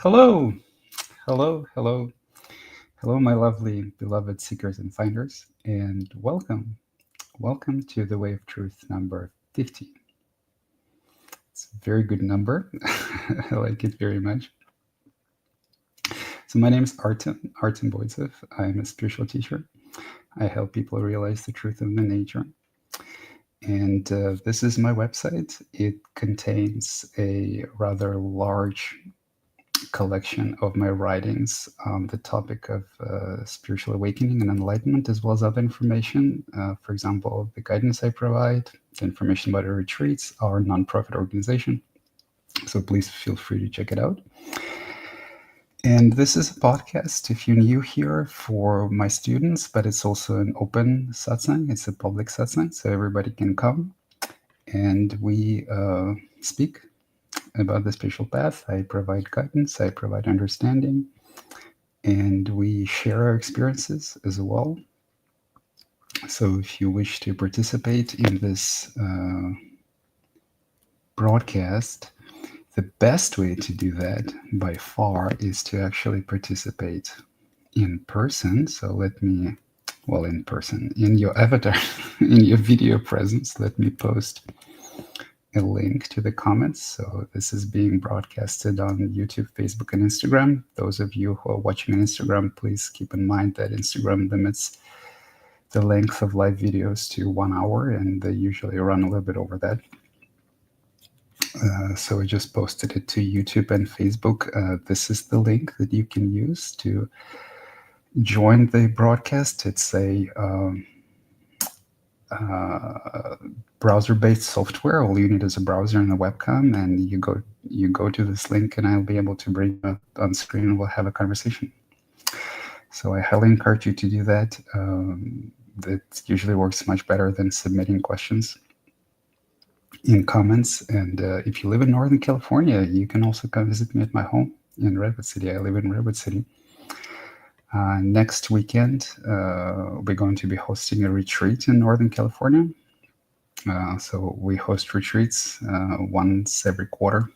Hello, hello, hello, hello, my lovely, beloved seekers and finders, and welcome to the Way of Truth number 50. It's a very good number. I like it very much. So my name is Artem Boytsev. I'm a spiritual teacher. I help people realize the truth of the nature. And this is my website. It contains a rather large collection of my writings on the topic of spiritual awakening and enlightenment, as well as other information. For example, the guidance I provide, the information about our retreats, our nonprofit organization. So please feel free to check it out. And this is a podcast, if you're new here, for my students, but it's also an open satsang. It's a public satsang, so everybody can come. And we speak about the spiritual path. I provide guidance, I provide understanding, and we share our experiences as well. So if you wish to participate in this broadcast, the best way to do that by far is to actually participate in person. So in person, in your avatar, in your video presence, let me post a link to the comments. So this is being broadcasted on YouTube, Facebook, and Instagram. Those of you who are watching on Instagram, please keep in mind that Instagram limits the length of live videos to 1 hour, and they usually run a little bit over that. So I just posted it to YouTube and Facebook. This is the link that you can use to join the broadcast. It's a browser-based software. All you need is a browser and a webcam, and you go to this link, and I'll be able to bring you up on screen, and we'll have a conversation. So I highly encourage you to do that. That usually works much better than submitting questions in comments. And if you live in Northern California, you can also come visit me at my home in Redwood City. I live in Redwood City. Next weekend, we're going to be hosting a retreat in Northern California. So we host retreats once every quarter.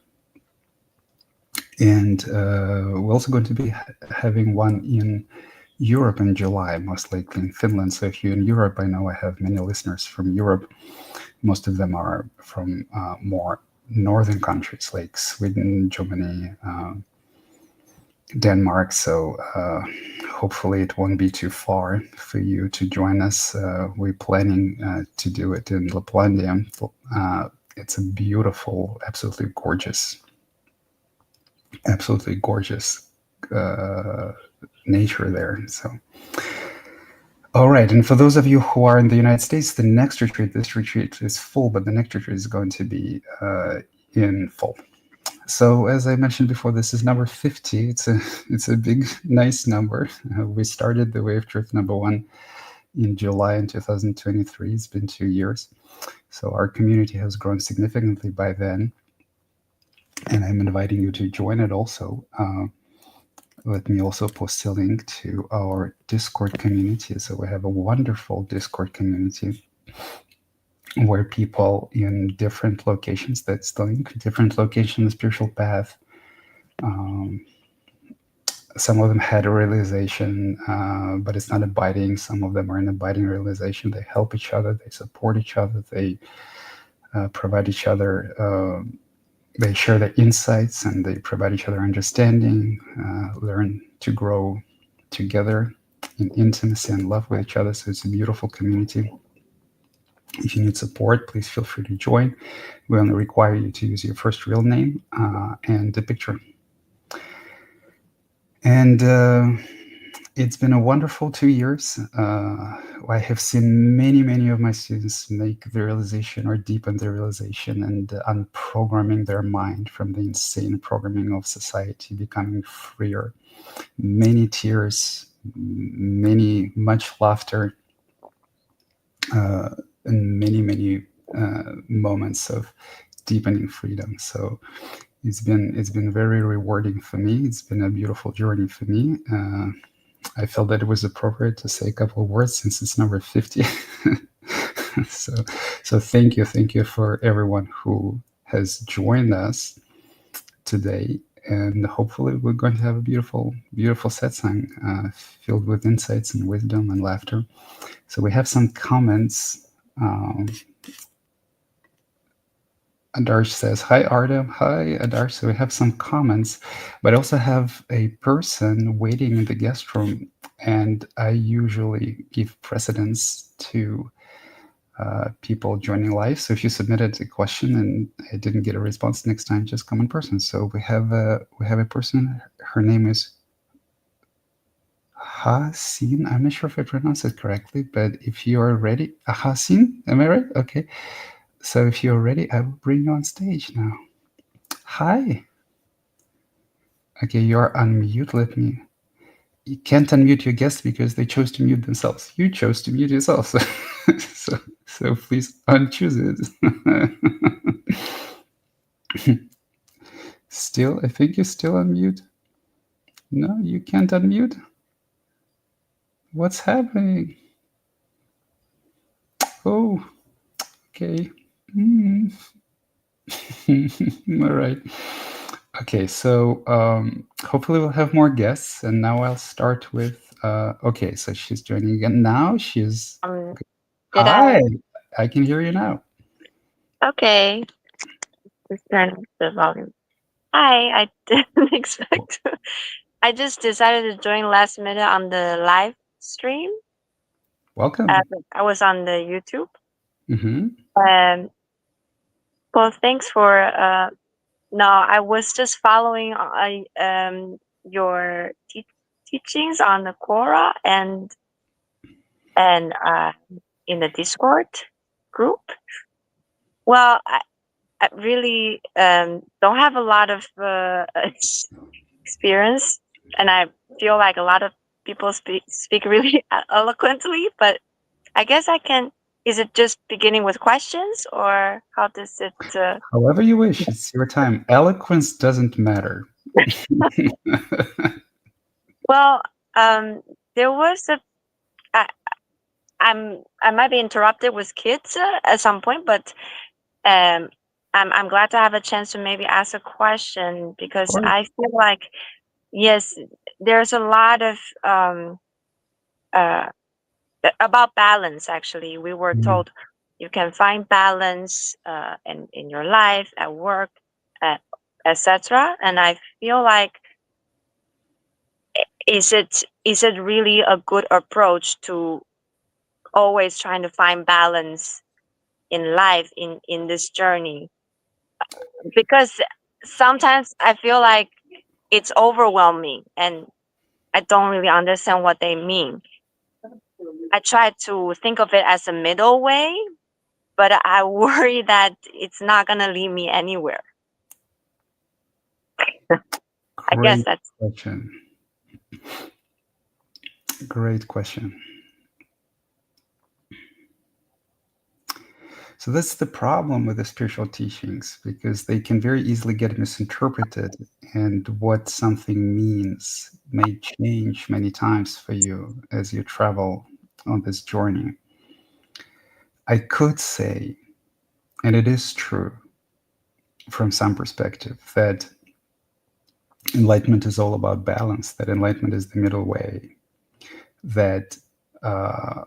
And we're also going to be having one in Europe in July, most likely in Finland. So if you're in Europe, I know I have many listeners from Europe. Most of them are from more northern countries like Sweden, Germany, Denmark. So hopefully it won't be too far for you to join us. We're planning to do it in Laplandia. It's a beautiful, absolutely gorgeous nature there. So, all right. And for those of you who are in the United States, this retreat is full, but the next retreat is going to be in full. So as I mentioned before, this is number 50. It's a big, nice number. We started the Way of Truth number 1 in July in 2023. It's been 2 years. So our community has grown significantly by then. And I'm inviting you to join it also. Let me also post a link to our Discord community. So we have a wonderful Discord community where people in different locations, that's the link, different locations in the spiritual path. Some of them had a realization, but it's not abiding. Some of them are in abiding realization. They help each other, they support each other, they provide each other, they share their insights, and they provide each other understanding, learn to grow together in intimacy and love with each other. So it's a beautiful community. If you need support, please feel free to join. We only require you to use your first real name and a picture. And it's been a wonderful 2 years. I have seen many of my students make the realization or deepen the realization and unprogramming their mind from the insane programming of society, becoming freer. Many tears, much laughter, and many moments of deepening freedom. So it's been very rewarding for me. It's been a beautiful journey for me. I felt that it was appropriate to say a couple of words since it's number 50. So thank you for everyone who has joined us today. and hopefully we're going to have a beautiful, beautiful satsang filled with insights and wisdom and laughter. So we have some comments. Adarsh says, "Hi Artem." Hi Adarsh. So we have some comments, but I also have a person waiting in the guest room, and I usually give precedence to people joining live. So if you submitted a question and I didn't get a response next time, just come in person. So we have a person. Her name is Hasin. I'm not sure if I pronounced it correctly, but if you are ready, Hasin, am I right? Okay. So if you're ready, I will bring you on stage now. Hi. Okay, you're on mute. Let me. You can't unmute your guests because they chose to mute themselves. You chose to mute yourself, so so please unchoose it. Still, I think you're still on mute. No, you can't unmute. What's happening? Oh, okay. Mm. All right. Okay, so hopefully we'll have more guests, and now I'll start with. Okay, so she's joining again. Now she's. Did Hi, I? I can hear you now. Okay. Just turn up the volume. Hi, I didn't expect to. I just decided to join last minute on the live stream. Welcome. I was on the YouTube. Mm-hmm. Um, well, thanks for. No, I was just following your teachings on the Quora and in the Discord group. Well, I really don't have a lot of experience, and I feel like a lot of people speak really eloquently. But I guess I can. Is it just beginning with questions, or how does it? However you wish, it's your time. Eloquence doesn't matter. Well, there was a. I, I might be interrupted with kids at some point, but um, I'm glad to have a chance to maybe ask a question Of because course. I feel like yes, there's a lot of uh about balance. Actually, we were Mm. told you can find balance in your life, at work, uh, etc. And I feel like is it really a good approach to always trying to find balance in life in this journey? Because sometimes I feel like it's overwhelming and I don't really understand what they mean. I try to think of it as a middle way, but I worry that it's not gonna lead me anywhere. I guess Great that's question. Great question. So that's the problem with the spiritual teachings because they can very easily get misinterpreted, and what something means may change many times for you as you travel on this journey. I could say, and it is true from some perspective, that enlightenment is all about balance, that enlightenment is the middle way, that uh,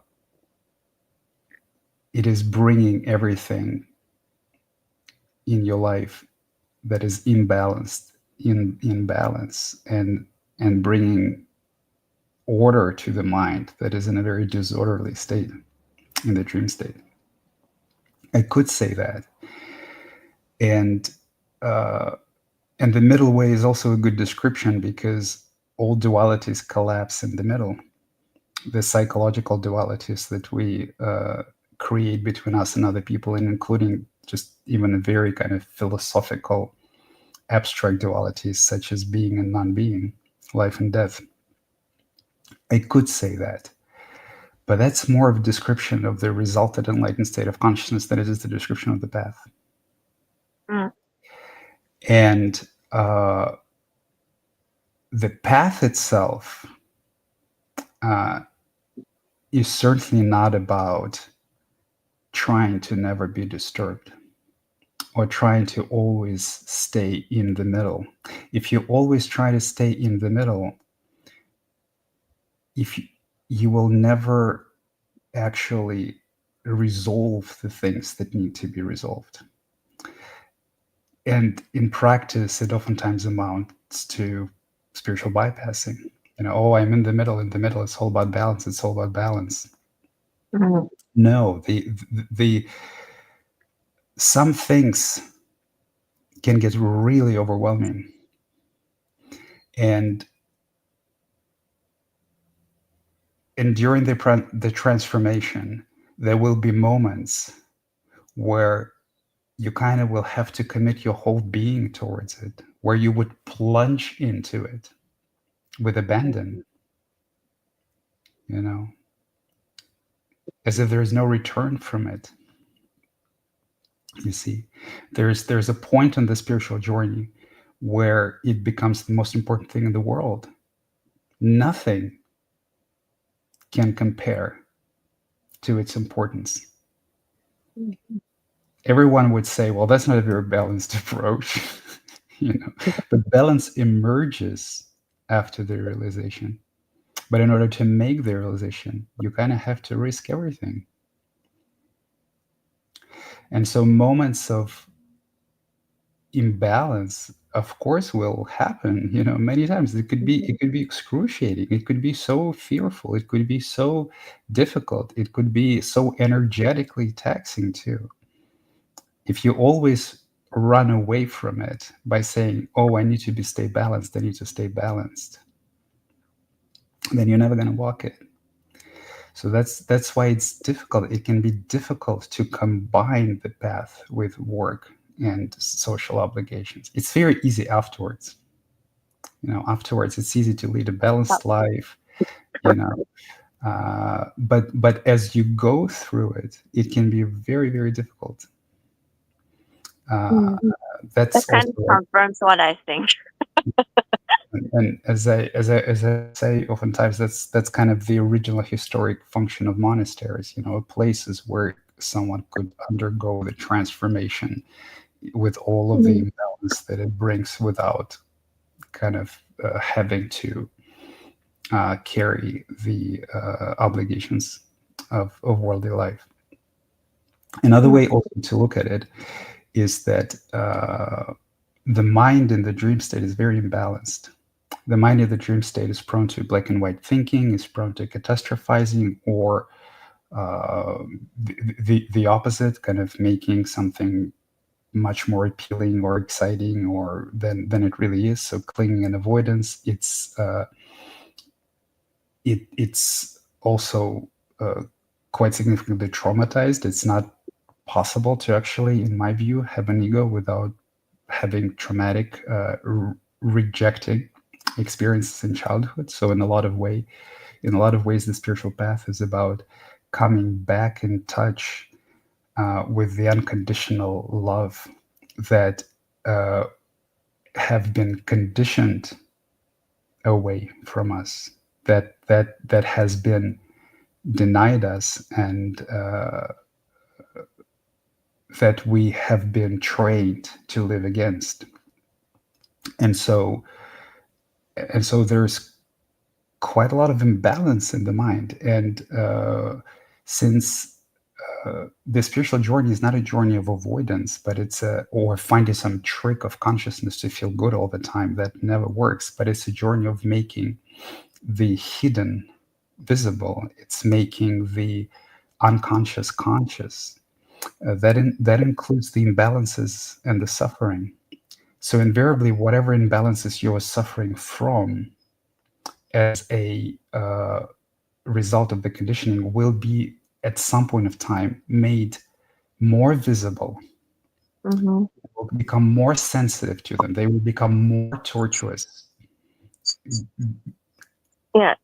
it is bringing everything in your life that is imbalanced in balance, and bringing order to the mind that is in a very disorderly state, in the dream state. I could say that, and uh, and the middle way is also a good description because all dualities collapse in the middle. The psychological dualities that we create between us and other people, and including just even a very kind of philosophical abstract dualities such as being and non-being, life and death. I could say that, but that's more of a description of the resultant enlightened state of consciousness than it is the description of the path. mm, And the path itself uh, is certainly not about trying to never be disturbed or trying to always stay in the middle. If you always try to stay in the middle, if you will never actually resolve the things that need to be resolved. And in practice, it oftentimes amounts to spiritual bypassing. Oh, I'm in the middle. In the middle, it's all about balance. It's all about balance. Mhm. No, the some things can get really overwhelming, and during the transformation, there will be moments where you kind of will have to commit your whole being towards it, where you would plunge into it with abandon, you know, as if there's no return from it. You see, there's a point on the spiritual journey where it becomes the most important thing in the world. Nothing can compare to its importance. Everyone would say, well, that's not a very balanced approach, but balance emerges after the realization. But in order to make the realization, you kind of have to risk everything. And so moments of imbalance, of course, will happen, many times. It could be excruciating. It could be so fearful. It could be so difficult. It could be so energetically taxing too. If you always run away from it by saying, oh, I need to stay balanced, I need to stay balanced, then you're never going to walk it. So that's why it's difficult. It can be difficult to combine the path with work and social obligations. It's very easy afterwards. Afterwards, it's easy to lead a balanced life. But as you go through it, it can be very, very difficult. Mhm. That's That also kind of confirms what I think. and as I say, oftentimes that's kind of the original historic function of monasteries. Places where someone could undergo the transformation with all of the Mhm. imbalance that it brings without kind of having to carry the obligations of worldly life. Another way also to look at it is that the mind in the dream state is very imbalanced. The mind in the dream state is prone to black and white thinking, is prone to catastrophizing, or uh, the opposite, kind of making something much more appealing or exciting or than it really is. So clinging and avoidance. It's also quite significantly traumatized. It's not possible to actually, in my view, have an ego without having traumatic rejecting experiences in childhood. So in a lot of ways, the spiritual path is about coming back in touch with the unconditional love that uh, have been conditioned away from us, that has been denied us, and that we have been trained to live against. And so there's quite a lot of imbalance in the mind. And since the spiritual journey is not a journey of avoidance, but or finding some trick of consciousness to feel good all the time, that never works. But it's a journey of making the hidden visible. It's making the unconscious conscious. That includes the imbalances and the suffering. So invariably, whatever imbalances you're suffering from as a result of the conditioning will be at some point of time made more visible, Mhm. will become more sensitive to them. They will become more tortuous Yeah.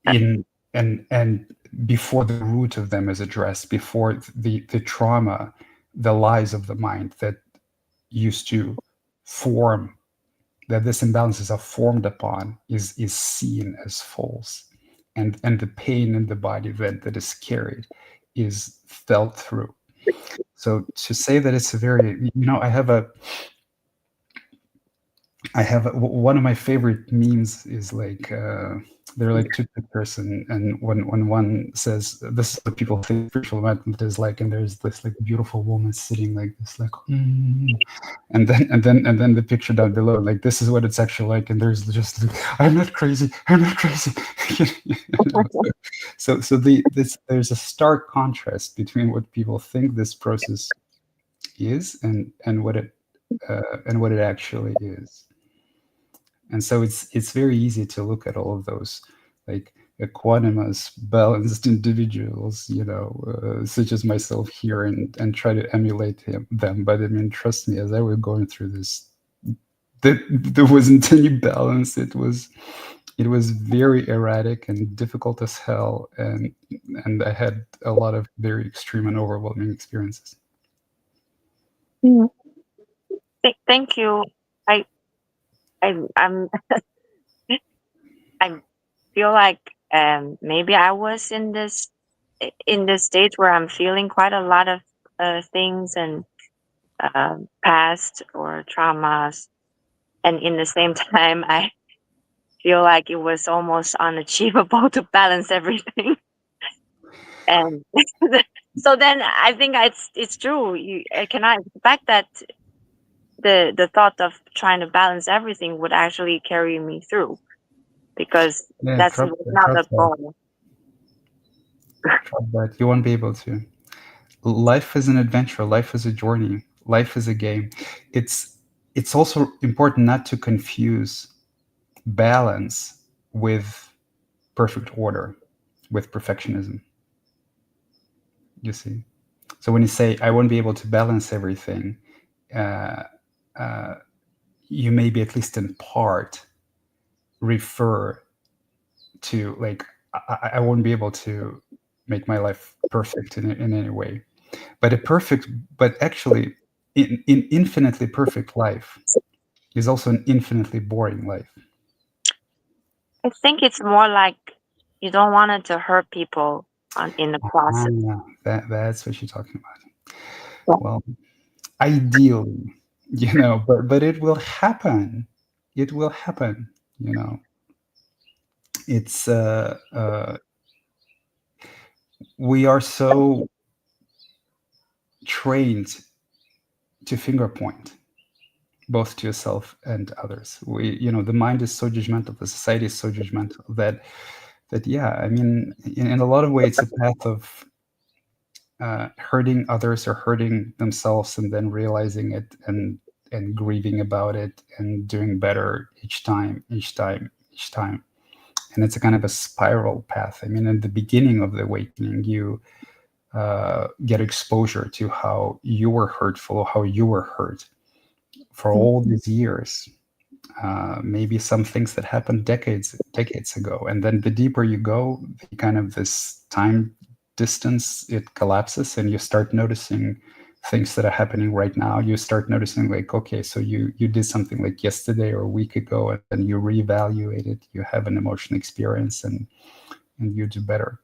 in and before the root of them is addressed, before the trauma, the lies of the mind that used to form, that these imbalances are formed upon, is seen as false, and the pain in the body that is carried is felt through. So to say that it's a very, one of my favorite memes is like they're like two pictures, and when one says this is what people think spiritual enlightenment is like, and there's this like beautiful woman sitting like this, like and then the picture down below, like this is what it's actually like, and there's just I'm not crazy, I'm not crazy. You know? So there's a stark contrast between what people think this process is and what it actually is. And so it's very easy to look at all of those like equanimous, balanced individuals, such as myself here, and try to emulate them. But I mean, trust me, as I was going through this, there wasn't any balance. It was very erratic and difficult as hell, and I had a lot of very extreme and overwhelming experiences. Mm. Thank you. I I'm I feel like maybe I was in this stage where I'm feeling quite a lot of things and past or traumas, and in the same time I feel like it was almost unachievable to balance everything. And so then I think it's true. I cannot expect that the thought of trying to balance everything would actually carry me through, because Yeah, that's not trust the that. goal. Trust that. You won't be able to. Life is an adventure. Life is a journey. Life is a game. It's also important not to confuse balance with perfect order, with perfectionism. You see. So when you say I won't be able to balance everything, uh, uh, you maybe at least in part refer to like I won't be able to make my life perfect in any way. But actually, in infinitely perfect life is also an infinitely boring life. I think it's more like you don't want it to hurt people in the Ah, process. yeah, that's what you're talking about. Yeah. Well, ideally, but it will happen. It will happen. You know, it's we are so trained to finger point both to yourself and others. The mind is so judgmental, the society is so judgmental that yeah, I mean, in a lot of ways, it's a path of hurting others or hurting themselves, and then realizing it and grieving about it and doing better each time, each time, each time. And it's a kind of a spiral path. I mean, in the beginning of the awakening, you get exposure to how you were hurtful, how you were hurt for all these years. Maybe some things that happened decades ago, and then the deeper you go, the kind of this time distance, it collapses, and you start noticing things that are happening right now. You start noticing like, okay, so you did something like yesterday or a week ago, and then you reevaluate it, you have an emotional experience, and you do better.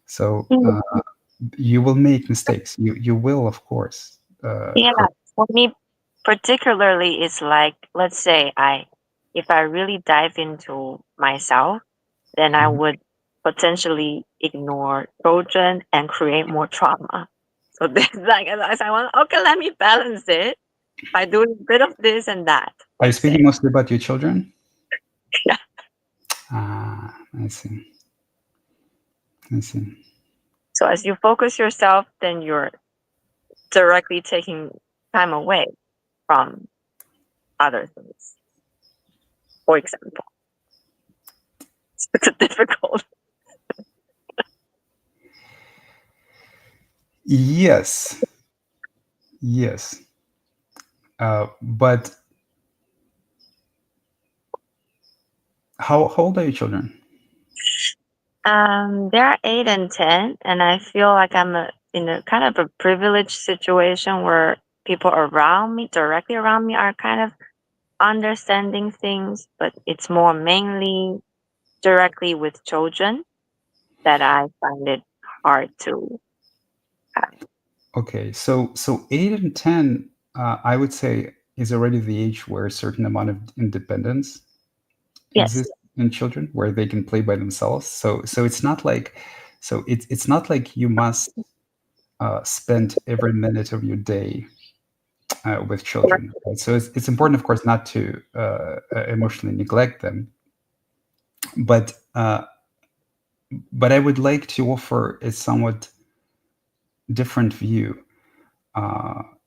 So Mm. you will make mistakes, you will, of course, Yeah, hurt. for me particularly, it's like, let's say if I really dive into myself, then I Mhm. would potentially ignore children and create more trauma. So this like, as I want, okay, let me balance it by doing a bit of this and that, Are you let's say. speaking mostly about your children? Yeah. Ah, I see. I see. So as you focus yourself, then you're directly taking time away from other things. For example, it's difficult. Yes, yes. But how old are your children? They're 8 and 10, and I feel like I'm in a kind of a privileged situation where people around me, directly around me, are kind of understanding things, but it's more mainly directly with children that I find it hard to. Okay, so 8 and 10, I would say, is already the age where a certain amount of independence Yes. exists in children, where they can play by themselves. So it's not like, it's not like you must spend every minute of your day with children. Right? So it's important, of course, not to emotionally neglect them, but I would like to offer a somewhat different view,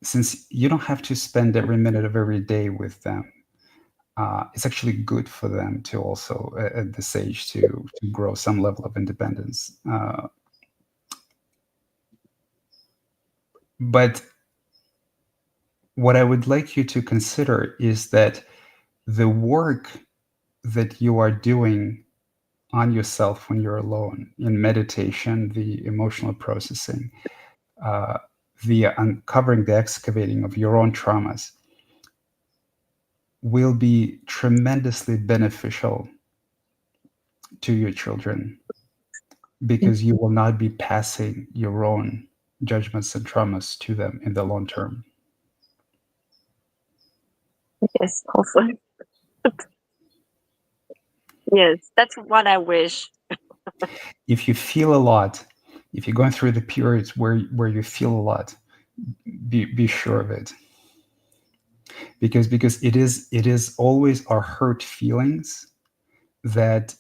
since you don't have to spend every minute of every day with them. It's actually good for them to also, at this age, to grow some level of independence. But what I would like you to consider is that the work that you are doing on yourself when you're alone in meditation, the emotional processing, uh, the uncovering, the excavating of your own traumas, will be tremendously beneficial to your children, because you will not be passing your own judgments and traumas to them in the long term. Yes, hopefully. Yes, that's what I wish. If you feel a lot, if you're going through the periods where you feel a lot, be sure of it, because it is always our hurt feelings that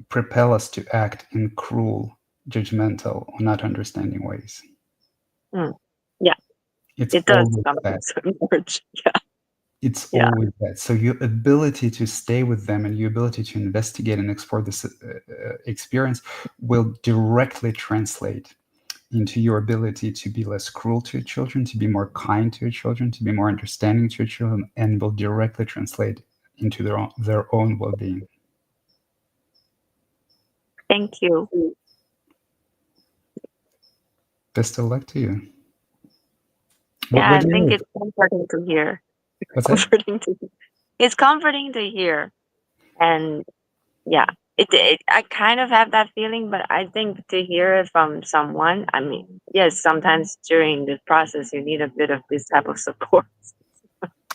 propel us to act in cruel, judgmental, or not understanding ways. Mm. Yeah, It's it does always that. sometimes emerge. Yeah, It's yeah. always that. So your ability to stay with them and your ability to investigate and explore this experience will directly translate into your ability to be less cruel to your children, to be more kind to your children, to be more understanding to your children, and will directly translate into their own well-being. Thank you. Best of luck to you. Yeah, Where I do you think live? it's comforting to hear. What's that? Comforting to It's comforting to hear. And yeah, I kind of have that feeling, but I think to hear it from someone, I mean, yes, sometimes during the process you need a bit of this type of support.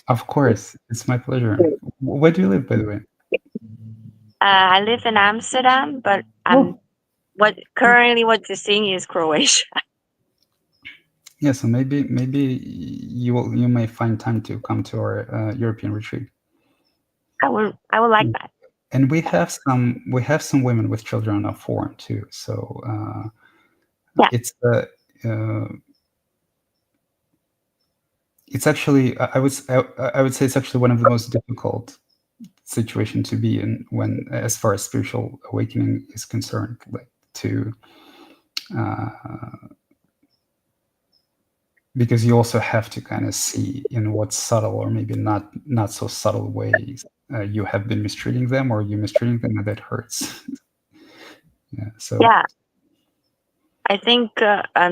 Of course, it's my pleasure. Where do you live, by the way? I live in Amsterdam, but I'm Oh, what you're seeing is Croatia. yeah. So maybe you may find time to come to our European retreat. I would like that. And we have some women with children on our forum too. So Yeah, it's uh, it's actually, I would say, it's actually one of the most difficult situation to be in, when, as far as spiritual awakening is concerned, like to uh, because you also have to kind of see in what subtle, or maybe not so subtle ways, you have been mistreating them, or you're mistreating them, and that hurts. Yeah. So yeah. I think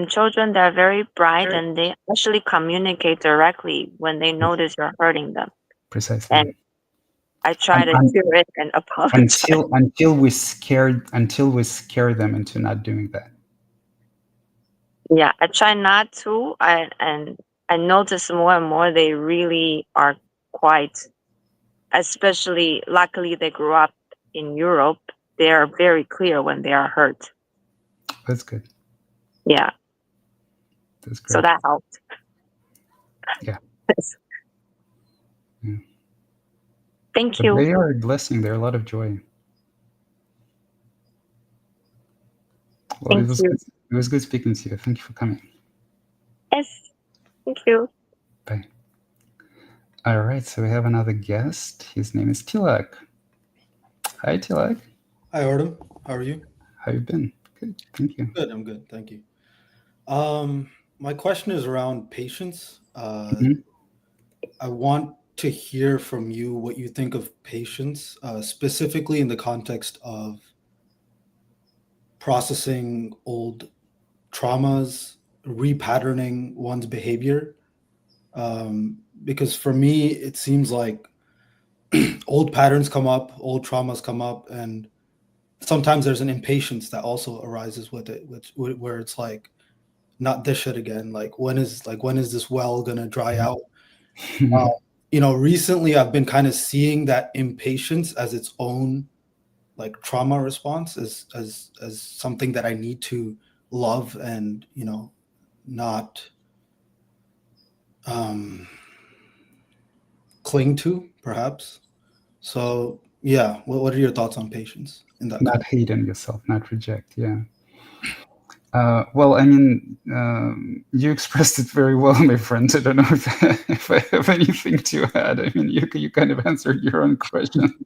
children, they're very bright and they actually communicate directly when they notice you're hurting them. precisely. And I try Un- to un- hear it and apologize. until we scare them into not doing that. Yeah, I try not to. And I notice more and more they really are quite, especially luckily they grew up in Europe. They are very clear when they are hurt. That's good. Yeah, That's so great. that helped. Yeah. Yeah. Thank But you. they are a blessing. They're a lot of joy. Well, it Thank was you. good. It was good speaking to you. Thank you for coming. Yes, thank you. Bye. All right. So we have another guest. His name is Tilak. Hi, Tilak. Hi, Artem. How are you? How you been? Good. Thank you. Good. I'm good. Thank you. My question is around patience. Mhm. I want to hear from you what you think of patience, specifically in the context of processing old traumas, repatterning one's behavior. Because for me, it seems like old patterns come up, old traumas come up, and sometimes there's an impatience that also arises with it, which where it's like not this shit again. Like when is this well gonna dry out? Uh, Recently I've been kind of seeing that impatience as its own like trauma response, as something that I need to love and not um, cling to, perhaps. So yeah, what are your thoughts on patience in that Not context? hate on yourself, not reject. Yeah. Well, I mean, you expressed it very well, my friend. I don't know if I have anything to add. I mean, you kind of answered your own question.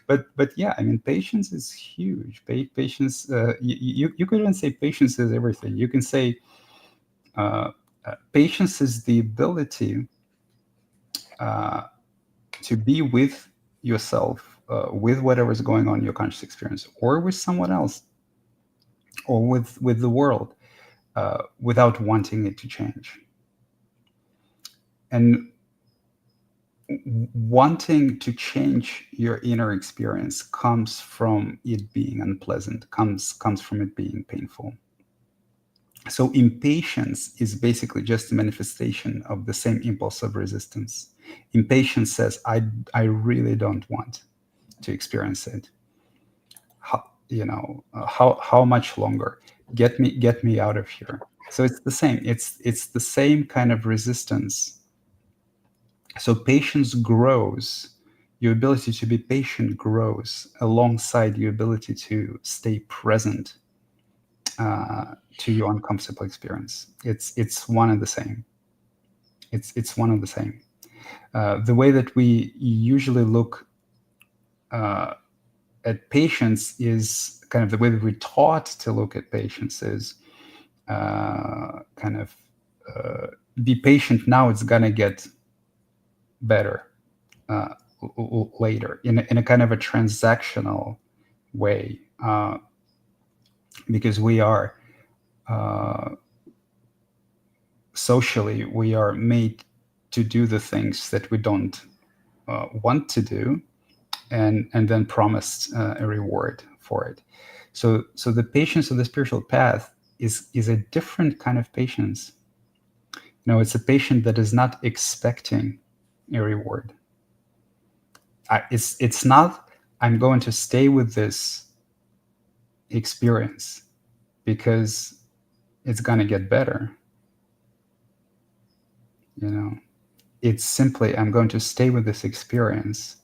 But yeah, I mean, patience is huge. Patience. You could even say patience is everything. You can say patience is the ability to be with yourself, with whatever's going on in your conscious experience, or with someone else, or with the world, without wanting it to change. And wanting to change your inner experience comes from it being unpleasant, comes from it being painful. So impatience is basically just a manifestation of the same impulse of resistance. Impatience says, I really don't want to experience it. How much longer? Get me out of here. So it's the same. It's the same kind of resistance. So patience grows. Your ability to be patient grows alongside your ability to stay present to your uncomfortable experience. It's one and the same. It's one and the same. The way that we usually look at patience is kind of the way that we're taught to look at patience is kind of be patient now. It's gonna get better later in a kind of a transactional way, because we are socially we are made to do the things that we don't want to do, and then promised a reward for it. So the patience of the spiritual path is a different kind of patience. It's a patient that is not expecting a reward. It's not, I'm going to stay with this experience because it's going to get better. It's simply, I'm going to stay with this experience,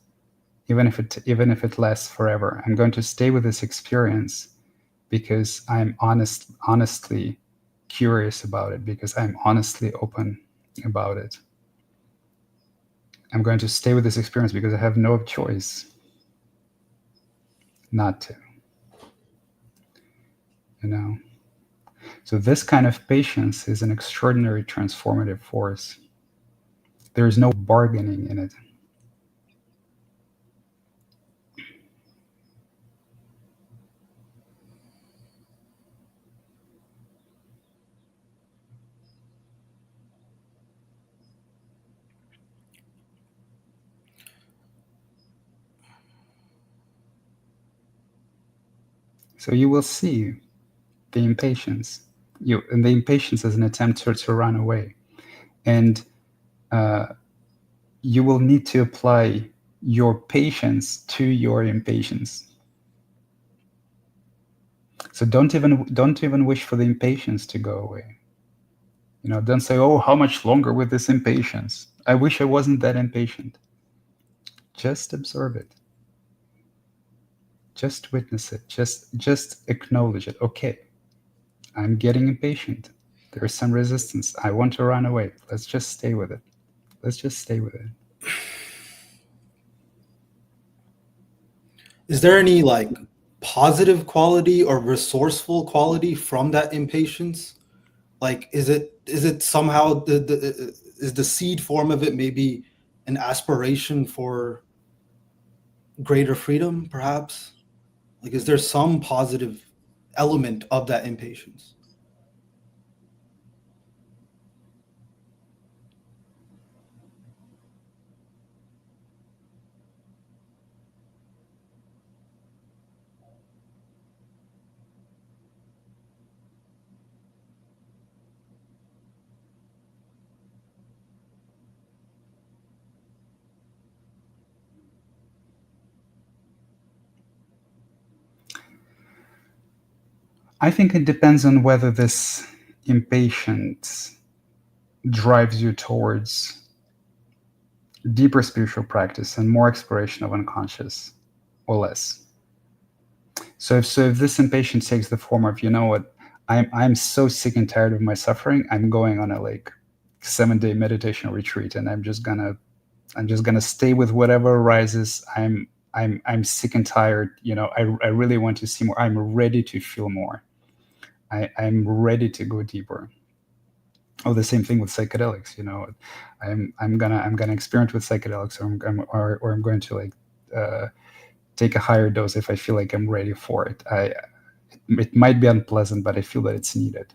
even if it lasts forever. I'm going to stay with this experience because I'm honestly curious about it, because I'm honestly open about it. I'm going to stay with this experience because I have no choice not to. So this kind of patience is an extraordinary transformative force. There is no bargaining in it. So you will see the impatience. And the impatience is an attempt to run away. And you will need to apply your patience to your impatience. So don't even wish for the impatience to go away. Don't say, "Oh, how much longer with this impatience? I wish I wasn't that impatient." Just observe it. Just witness it. Just acknowledge it. Okay, I'm getting impatient. There's some resistance. I want to run away. Let's just stay with it. Let's just stay with it. Is there any like positive quality or resourceful quality from that impatience? Like, is it somehow is the seed form of it maybe an aspiration for greater freedom, perhaps? Like, is there some positive element of that impatience? I think it depends on whether this impatience drives you towards deeper spiritual practice and more exploration of unconscious or less. So if this impatience takes the form of, you know what, I'm so sick and tired of my suffering, I'm going on a like 7-day meditation retreat, and I'm just gonna stay with whatever arises. I'm sick and tired. I really want to see more. I'm ready to feel more. I'm ready to go deeper. Oh, the same thing with psychedelics. I'm gonna experiment with psychedelics, or I'm going to like take a higher dose if I feel like I'm ready for it. It might be unpleasant, but I feel that it's needed.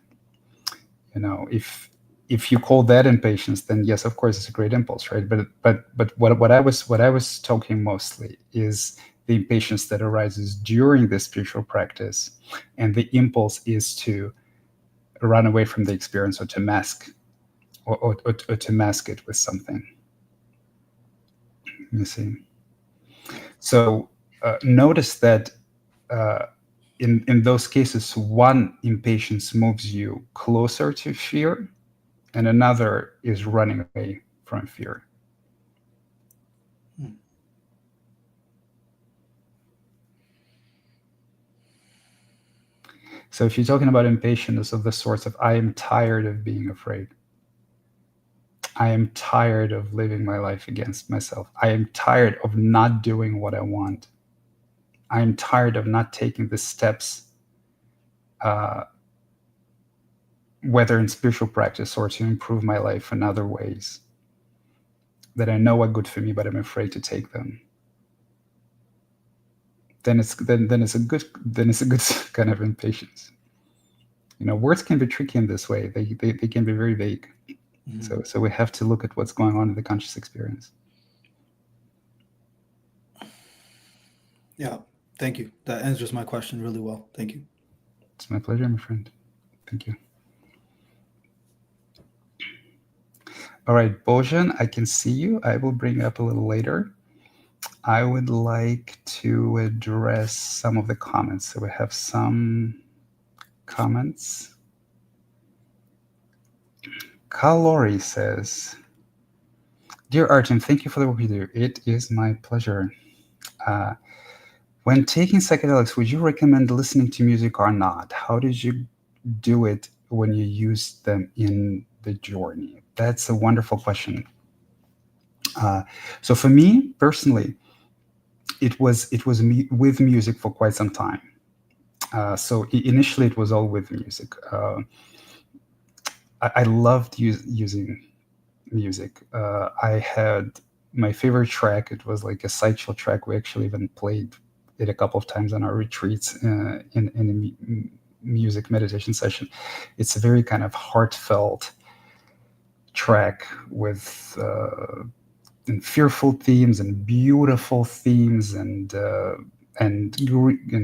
If you call that impatience, then yes, of course, it's a great impulse, right? But what I was talking mostly is the impatience that arises during the spiritual practice, and the impulse is to run away from the experience, or to mask, or to mask it with something. You see. So notice that uh, in those cases, one impatience moves you closer to fear, and another is running away from fear. Hmm. So if you're talking about impatience of the sorts of, I am tired of being afraid, I am tired of living my life against myself, I am tired of not doing what I want, I am tired of not taking the steps, uh, whether in spiritual practice or to improve my life in other ways that I know are good for me, but I'm afraid to take them. Then it's a good kind of impatience. Words can be tricky in this way. They can be very vague. Mhm. So we have to look at what's going on in the conscious experience. Yeah, thank you. That answers my question really well. Thank you. It's my pleasure, my friend. Thank you. All right, Bojan, I can see you. I will bring you up a little later. I would like to address some of the comments. So we have some comments. Kalori says, "Dear Artem, thank you for the work you do. It is my pleasure. When taking psychedelics, would you recommend listening to music or not? How did you do it when you used them in the journey?" That's a wonderful question. So for me personally, it was with music for quite some time. So initially, it was all with music. I loved using music. I had my favorite track. It was like a sideshow track. We actually even played it a couple of times on our retreats in a music meditation session. It's a very kind of heartfelt track with and fearful themes and beautiful themes and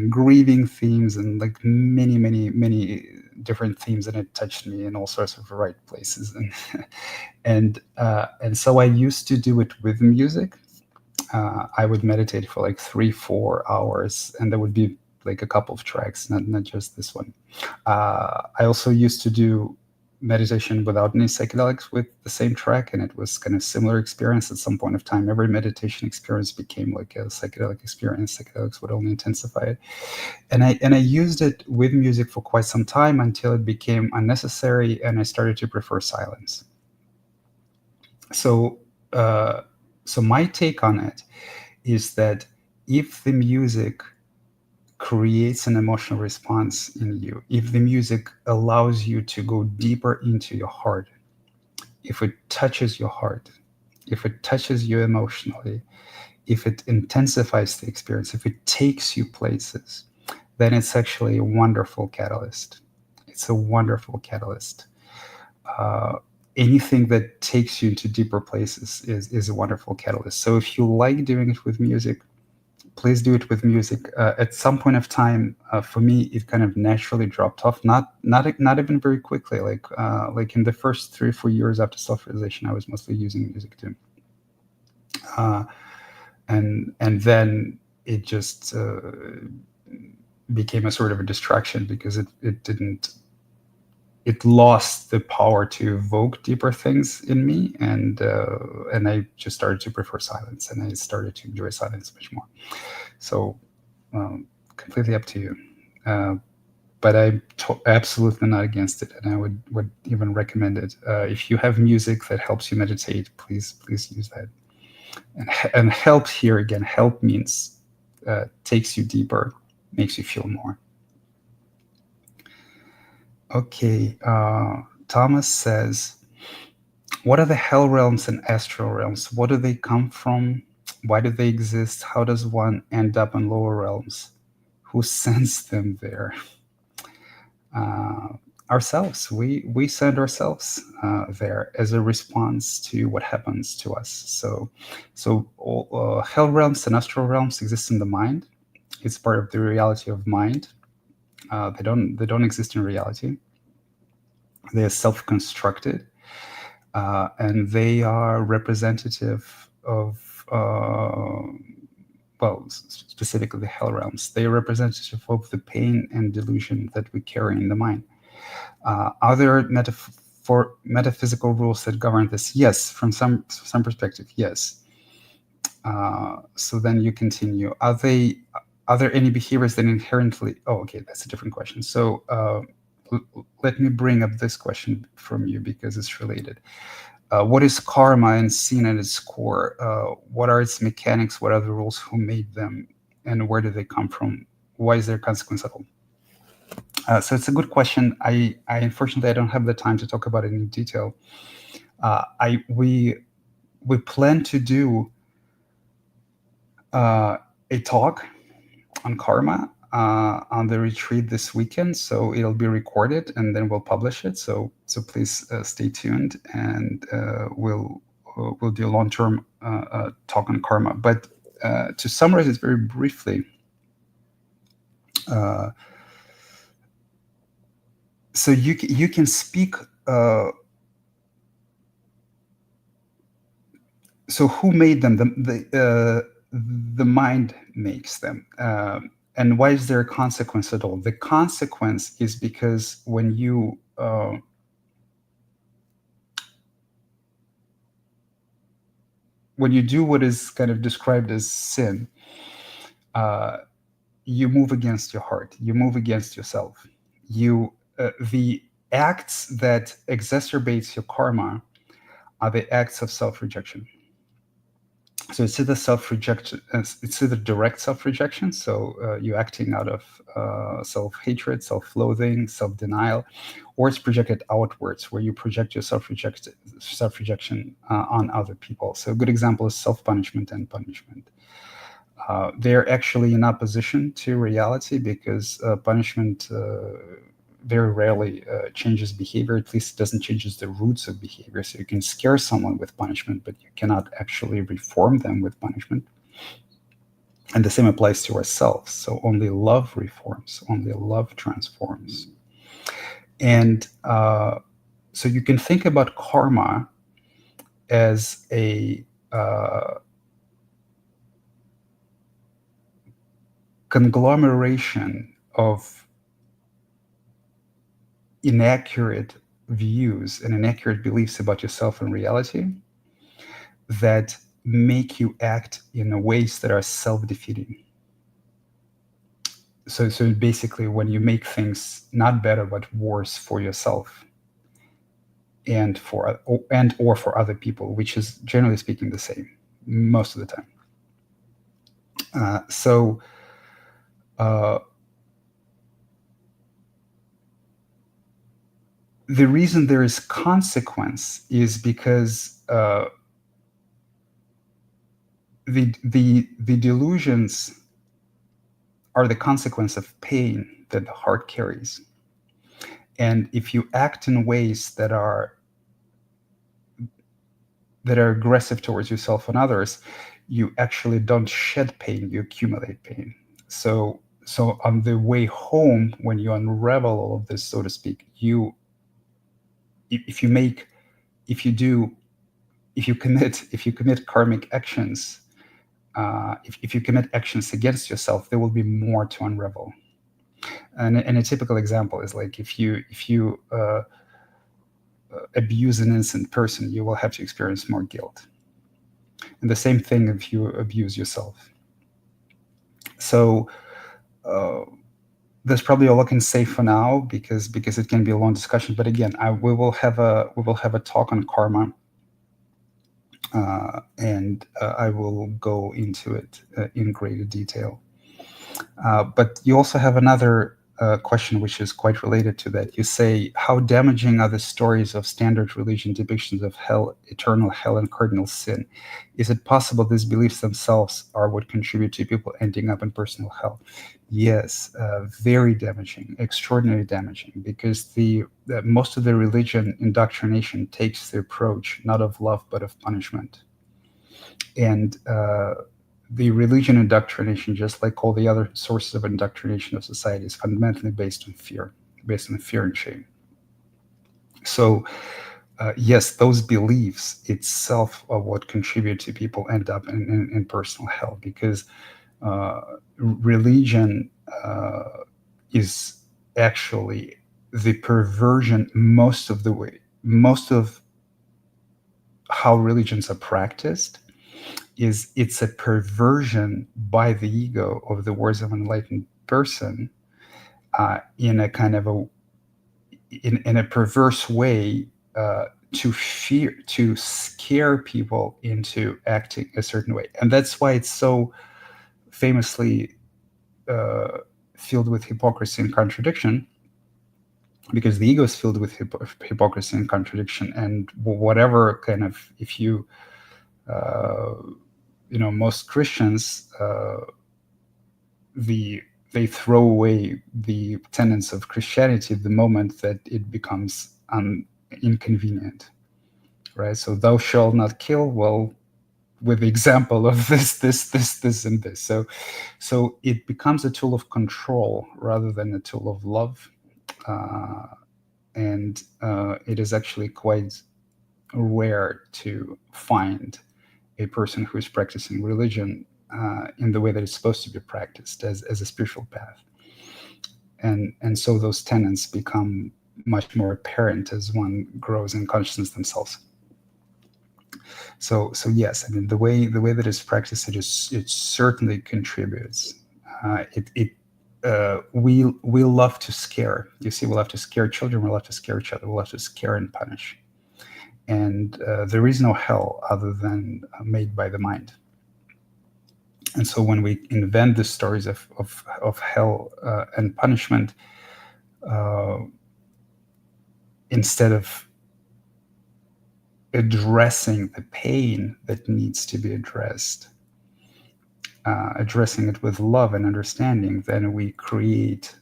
grieving themes and like many different themes, and it touched me in all sorts of right places. And so I used to do it with music. I would meditate for like 3-4 hours, and there would be like a couple of tracks, not just this one. I also used to do meditation without any psychedelics with the same track, and it was kind of similar experience. At some point of time, every meditation experience became like a psychedelic experience. Psychedelics would only intensify it, and I used it with music for quite some time until it became unnecessary, and I started to prefer silence. So, so my take on it is that if the music creates an emotional response in you, if the music allows you to go deeper into your heart, if it touches your heart, if it touches you emotionally, if it intensifies the experience, if it takes you places, then it's actually a wonderful catalyst. It's a wonderful catalyst. Uh, Anything that takes you into deeper places is a wonderful catalyst. So if you like doing it with music, please do it with music. At some point of time, for me, it kind of naturally dropped off. Not even very quickly. Like in the first 3 or 4 years after self-realization, I was mostly using music too, and then it just became a sort of a distraction because it lost the power to evoke deeper things in me, and I just started to prefer silence, and I started to enjoy silence much more. So completely up to you. But I'm absolutely not against it, and I would even recommend it. If you have music that helps you meditate, please use that. And help here again, help means takes you deeper, makes you feel more. Okay, Thomas says, what are the hell realms and astral realms? What do they come from? Why do they exist? How does one end up in lower realms? Who sends them there? Ourselves. We send ourselves there as a response to what happens to us. So hell realms and astral realms exist in the mind. It's part of the reality of mind. They don't exist in reality. They are self-constructed, and they are representative of specifically the hell realms. They are representative of the pain and delusion that we carry in the mind. Are there metaphysical rules that govern this? Yes, from some perspective, yes. So then you continue. Are there any behaviors that inherently? Oh, okay, that's a different question. So let me bring up this question from you because it's related. What is karma and sin at its core? What are its mechanics? What are the rules? Who made them? And where do they come from? Why is there consequence at all? So it's a good question. I unfortunately I don't have the time to talk about it in detail. We plan to do a talk on karma on the retreat this weekend, so it'll be recorded and then we'll publish it. So please stay tuned, and we'll do a long-term talk on karma. But to summarize it very briefly, so you can speak. So who made them? The mind makes them. And why is there a consequence at all? The consequence is because when you do what is kind of described as sin, you move against your heart. You move against yourself. The acts that exacerbates your karma are the acts of self-rejection. So it's either self-rejection, it's either direct self-rejection, so you're acting out of self-hatred, self-loathing, self-denial, or it's projected outwards, where you project your self-rejection on other people. So a good example is self-punishment and punishment. They're actually in opposition to reality, because punishment very rarely changes behavior. At least it doesn't change the roots of behavior. So you can scare someone with punishment, but you cannot actually reform them with punishment. And the same applies to ourselves. So only love reforms, only love transforms. And so you can think about karma as a conglomeration of inaccurate views and inaccurate beliefs about yourself and reality that make you act in ways that are self-defeating. So basically, when you make things not better but worse for yourself and for other people, which is generally speaking the same most of the time. The reason there is consequence is because the delusions are the consequence of pain that the heart carries. And if you act in ways that are aggressive towards yourself and others, you actually don't shed pain, you accumulate pain. So on the way home, when you unravel all of this, so to speak, if you commit karmic actions, if you commit actions against yourself, there will be more to unravel. And a typical example is like if you abuse an innocent person, you will have to experience more guilt. And the same thing if you abuse yourself. So uh, that's probably all I can say for now, because it can be a long discussion. But again, we will have a talk on karma, and I will go into it in greater detail. But you also have another question, which is quite related to that. You say, how damaging are the stories of standard religion depictions of hell, eternal hell, and cardinal sin? Is it possible these beliefs themselves are what contribute to people ending up in personal hell? Yes, very damaging, extraordinarily damaging, because the most of the religion indoctrination takes the approach not of love but of punishment. And the religion indoctrination, just like all the other sources of indoctrination of society, is fundamentally based on fear and shame. So, yes, those beliefs itself are what contribute to people end up in personal hell, because religion is actually the perversion most of how religions are practiced is it's a perversion by the ego of the words of an enlightened person, in a kind of in a perverse way, to scare people into acting a certain way. And that's why it's so famously uh, filled with hypocrisy and contradiction, because the ego is filled with hypocrisy and contradiction. And whatever kind of, if you uh, most Christians, they throw away the tenets of Christianity the moment that it becomes inconvenient, right? So thou shalt not kill. Well, with the example of this, and this. So it becomes a tool of control rather than a tool of love, and it is actually quite rare to find a person who is practicing religion in the way that it's supposed to be practiced as a spiritual path. And so those tenets become much more apparent as one grows in consciousness themselves. So yes, I mean the way that it's practiced, it certainly contributes. We love to scare. You see, we love to scare children. We love to scare each other. We love to scare and punish. And there is no hell other than made by the mind. And so when we invent the stories of hell and punishment, instead of addressing the pain that needs to be addressed, addressing it with love and understanding, then we create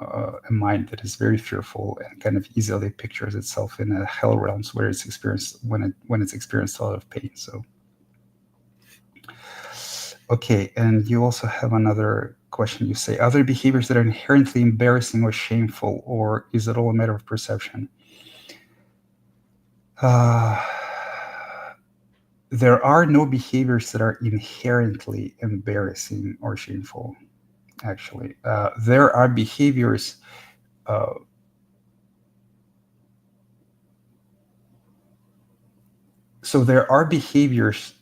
a mind that is very fearful and kind of easily pictures itself in a hell realms where it's experienced when it's experienced a lot of pain. So okay, and you also have another question. You say, other behaviors that are inherently embarrassing or shameful, or is it all a matter of perception? There are no behaviors that are inherently embarrassing or shameful, actually. There are behaviors so there are behaviors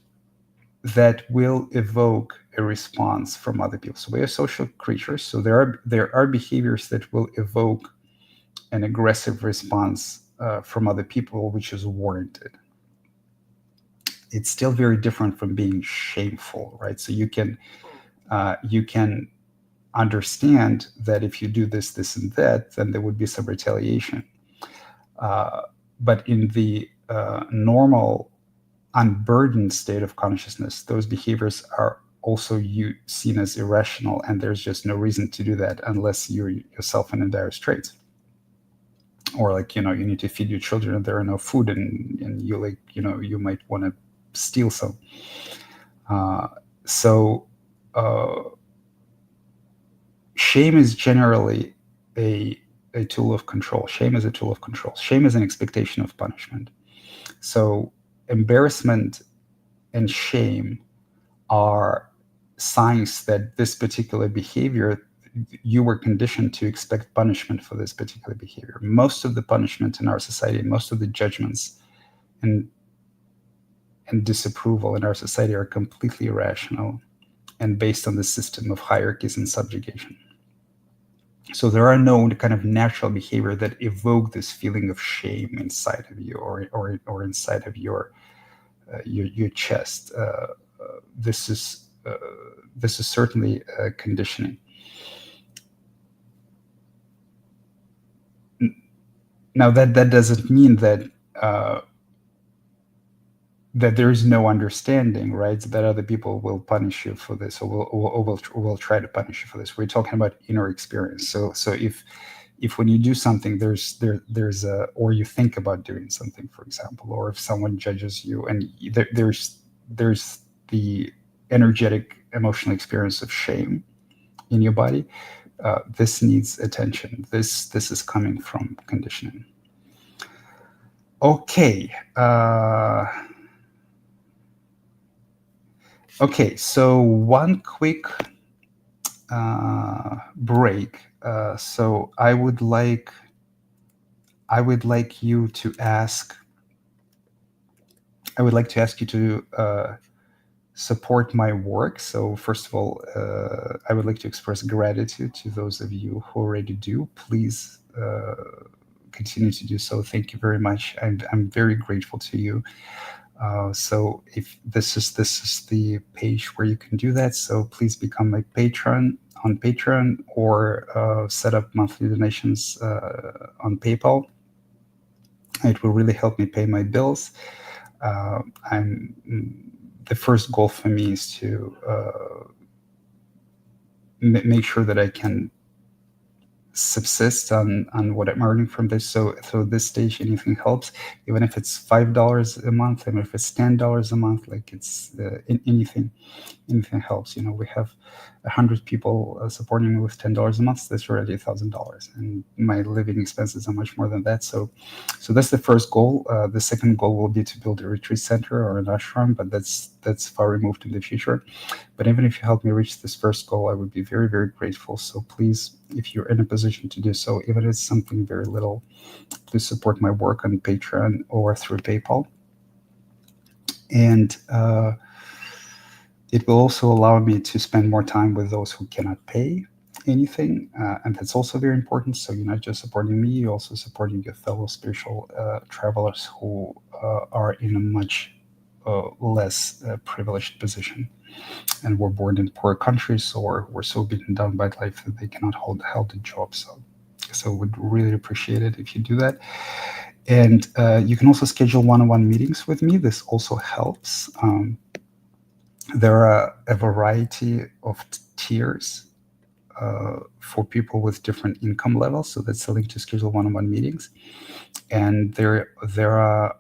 that will evoke a response from other people. So we are social creatures. So there are behaviors that will evoke an aggressive response from other people, which is warranted. It's still very different from being shameful, right? So you can understand that if you do this, this, and that, then there would be some retaliation. But in the normal, unburdened state of consciousness, those behaviors are also seen as irrational, and there's just no reason to do that unless you're yourself in a dire straits. Or like, you need to feed your children and there are no food, and you like, you might want to steal some. So shame is generally a tool of control. Shame is a tool of control. Shame is an expectation of punishment. So embarrassment and shame are signs that this particular behavior you were conditioned to expect punishment for this particular behavior. Most of the punishment in our society, most of the judgments and disapproval in our society are completely irrational and based on the system of hierarchies and subjugation. So there are no kind of natural behavior that evoke this feeling of shame inside of you, or inside of your chest. This is certainly conditioning. Now that doesn't mean that that there is no understanding, right? That other people will punish you for this, or will try to punish you for this. We're talking about inner experience. So if when you do something, there's a, or you think about doing something, for example, or if someone judges you, and there's the energetic emotional experience of shame in your body, this needs attention. This is coming from conditioning. Okay. Okay, so one quick break. So I would like you to ask. I would like to ask you to support my work. So first of all, I would like to express gratitude to those of you who already do. Please continue to do so. Thank you very much. I'm very grateful to you. So if this is the page where you can do that, so please become my patron on Patreon, or set up monthly donations on PayPal. It will really help me pay my bills. The first goal for me is to make sure that I can subsist on what I'm earning from this. So this stage, anything helps, even if it's $5 a month, and if it's $10 a month, like it's anything helps. You know, we have 100 people supporting me with $10 a month. That's already $1,000, and my living expenses are much more than that. So that's the first goal. The second goal will be to build a retreat center or an ashram, but that's far removed in the future. But even if you help me reach this first goal, I would be very, very grateful. So please, if you're in a position to do so, even if it's something very little, please support my work on Patreon or through PayPal. And it will also allow me to spend more time with those who cannot pay anything, and that's also very important. So you're not just supporting me, you're also supporting your fellow spiritual travelers who are in a much less privileged position, and were born in poor countries, or were so beaten down by life that they cannot hold a job. So would really appreciate it if you do that. And you can also schedule one-on-one meetings with me. This also helps. There are a variety of tiers for people with different income levels. So that's the link to schedule one-on-one meetings. And there are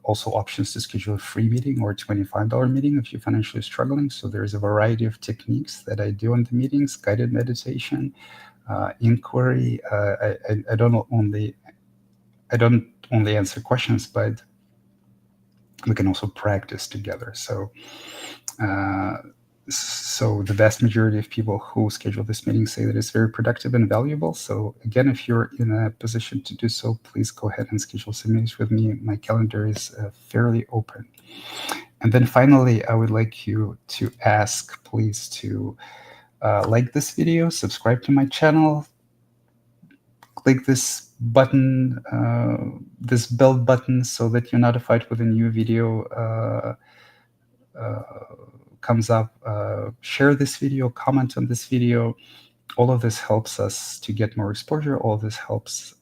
also options to schedule a free meeting or a $25 meeting if you're financially struggling. So there's a variety of techniques that I do in the meetings: guided meditation, inquiry. I don't only answer questions, but we can also practice together. So the vast majority of people who schedule this meeting say that it's very productive and valuable. So again, if you're in a position to do so, please go ahead and schedule some meetings with me. My calendar is fairly open. And then finally, I would like you to ask, please, to like this video, subscribe to my channel, click this button, this bell button, so that you're notified when a new video comes up. Share this video, comment on this video. All of this helps us to get more exposure. All of this helps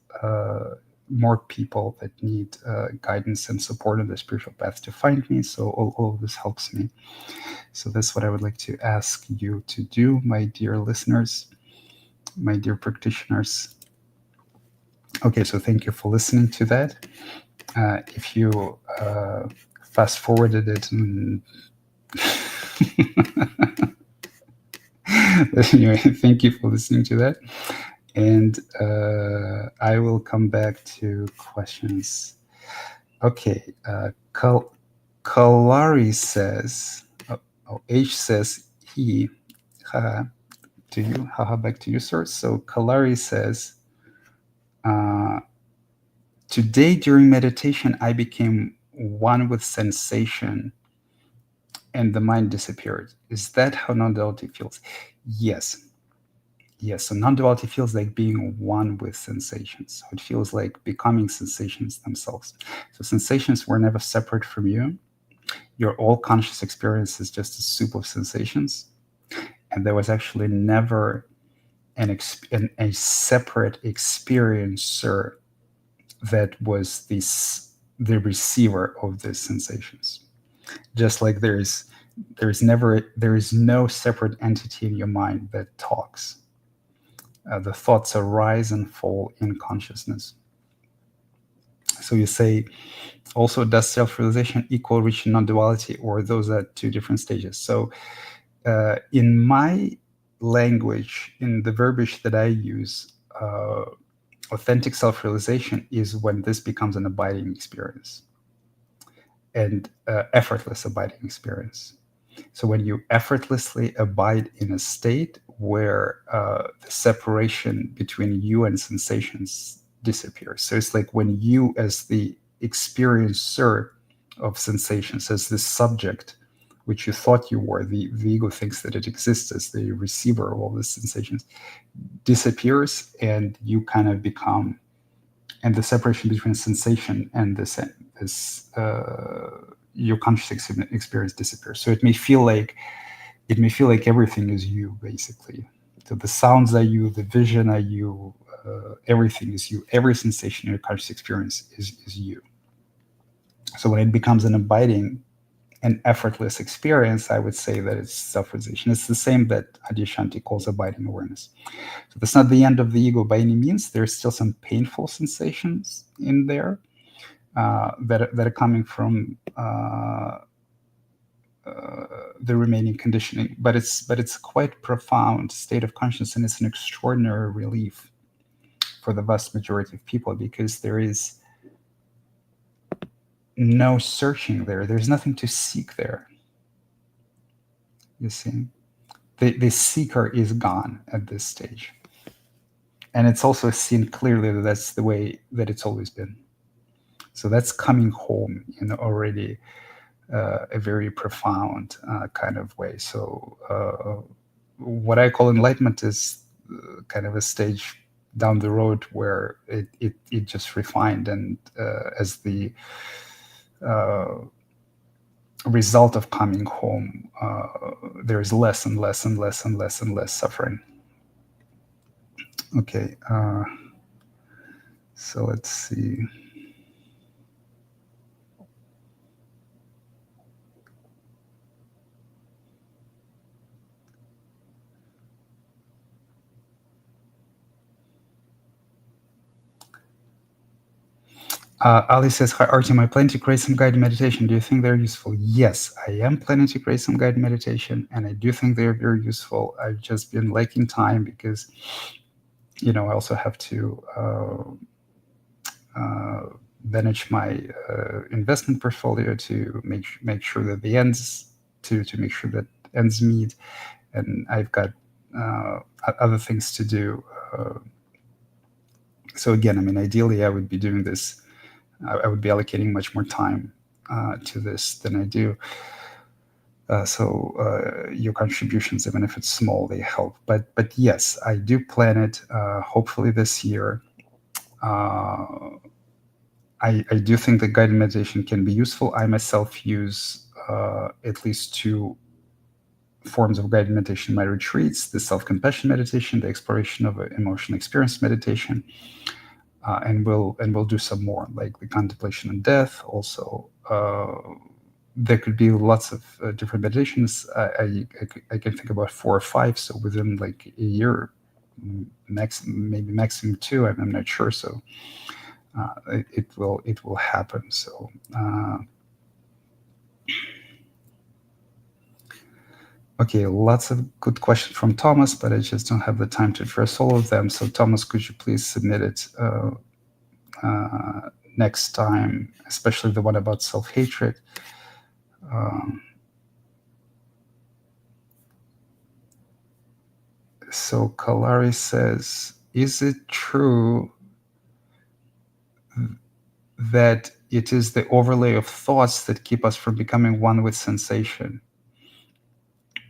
more people that need guidance and support on the spiritual path to find me. So all of this helps me. So that's what I would like to ask you to do, my dear listeners, my dear practitioners. Okay, so thank you for listening to that. If you fast forwarded it and anyway, thank you for listening to that. And I will come back to questions. Okay, Kalari says, H says he, to you. Haha, back to you, sir. So Kalari says, today during meditation, I became one with sensation and the mind disappeared. Is that how non-duality feels? Yes. Yes, so non-duality feels like being one with sensations. So it feels like becoming sensations themselves. So sensations were never separate from you. Your all conscious experience is just a soup of sensations. And there was actually never a separate experiencer that was the receiver of these sensations. Just like there is no separate entity in your mind that talks. The thoughts arise and fall in consciousness. So you say, also, does self-realization equal reaching non-duality, or those are two different stages? So in my language, in the verbiage that I use, authentic self-realization is when this becomes an abiding experience and effortless abiding experience. So when you effortlessly abide in a state where the separation between you and sensations disappears. So it's like when you, as the experiencer of sensations, as the subject, which you thought you were, the ego thinks that it exists as the receiver of all the sensations, disappears, and you kind of become, and the separation between sensation and this your conscious experience disappears. So it may feel like everything is you, basically. So the sounds are you, the vision are you, everything is you. Every sensation in your conscious experience is you. So when it becomes an abiding and effortless experience, I would say that it's self-realization. It's the same that Adyashanti calls abiding awareness. So that's not the end of the ego by any means. There's still some painful sensations in there that are coming from the remaining conditioning, but it's quite profound state of consciousness, and it's an extraordinary relief for the vast majority of people, because there is no searching there. There's nothing to seek there. You see, the seeker is gone at this stage, and it's also seen clearly that that's the way that it's always been. So that's coming home in already a very profound kind of way. So what I call enlightenment is kind of a stage down the road where it just refined, and as the result of coming home, there is less and less and less and less and less suffering. Okay, so let's see. Ali says, hi, Artem, I plan to create some guided meditation. Do you think they're useful? Yes, I am planning to create some guided meditation, and I do think they're very useful. I've just been lacking time because, I also have to manage my investment portfolio to make sure that the ends, to make sure that ends meet, and I've got other things to do. So again, ideally, I would be doing this. I would be allocating much more time to this than I do. So your contributions, even if it's small, they help. But yes, I do plan it. Hopefully this year. I do think that guided meditation can be useful. I myself use at least two forms of guided meditation in my retreats: the self-compassion meditation, the exploration of emotional experience meditation. And we'll do some more, like the contemplation on death. Also, there could be lots of different meditations. I can think about 4 or 5. So within like a year, maybe maximum 2. I'm not sure. So it will happen. So. Okay, lots of good questions from Thomas, but I just don't have the time to address all of them. So Thomas, could you please submit it next time, especially the one about self-hatred? So Kalari says, is it true that it is the overlay of thoughts that keep us from becoming one with sensation?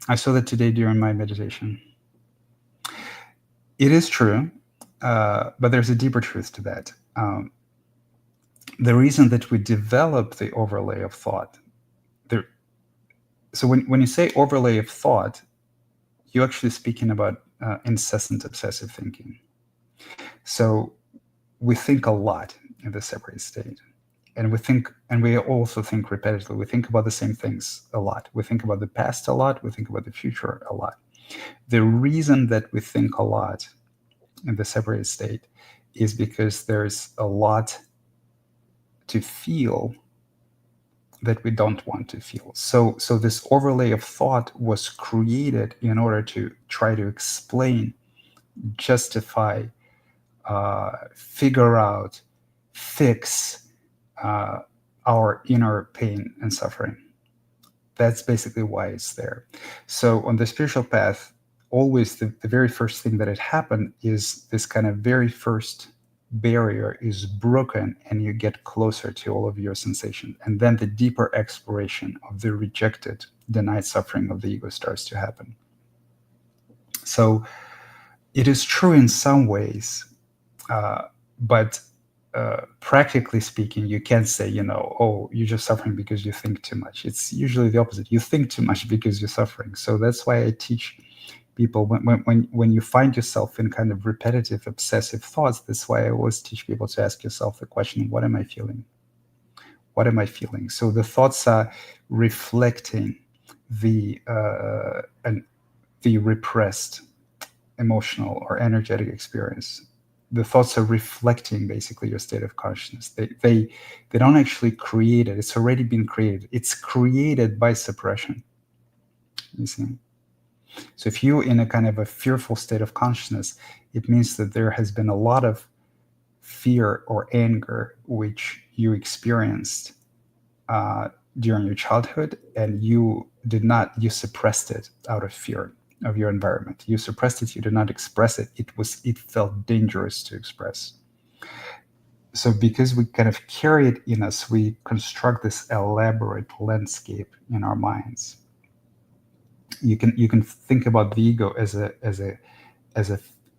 I saw that today during my meditation. It is true, but there's a deeper truth to that. The reason that we develop the overlay of thought, there, so when you say overlay of thought, you're actually speaking about incessant obsessive thinking. So we think a lot in the separate state, and we also think repetitively. We think about the same things a lot. We think about the past a lot. We think about the future a lot. The reason that we think a lot in the separate state is because there's a lot to feel that we don't want to feel. So this overlay of thought was created in order to try to explain, justify, figure out, fix our inner pain and suffering. That's basically why it's there. So on the spiritual path, always the very first thing that had happened is this kind of very first barrier is broken, and you get closer to all of your sensations. And then the deeper exploration of the rejected, denied suffering of the ego starts to happen. So it is true in some ways, but practically speaking, you can't say, oh, you're just suffering because you think too much. It's usually the opposite. You think too much because you're suffering. So that's why I teach people when you find yourself in kind of repetitive, obsessive thoughts, that's why I always teach people to ask yourself the question, what am I feeling? What am I feeling? So the thoughts are reflecting the repressed emotional or energetic experience. The thoughts are reflecting basically your state of consciousness. They don't actually create it. It's already been created. It's created by suppression. You see? So if you're in a kind of a fearful state of consciousness, it means that there has been a lot of fear or anger which you experienced during your childhood, and you suppressed it out of fear of your environment. You suppressed it. You did not express it. It felt dangerous to express. So because we kind of carry it in us, we construct this elaborate landscape in our minds. You can think about the ego as a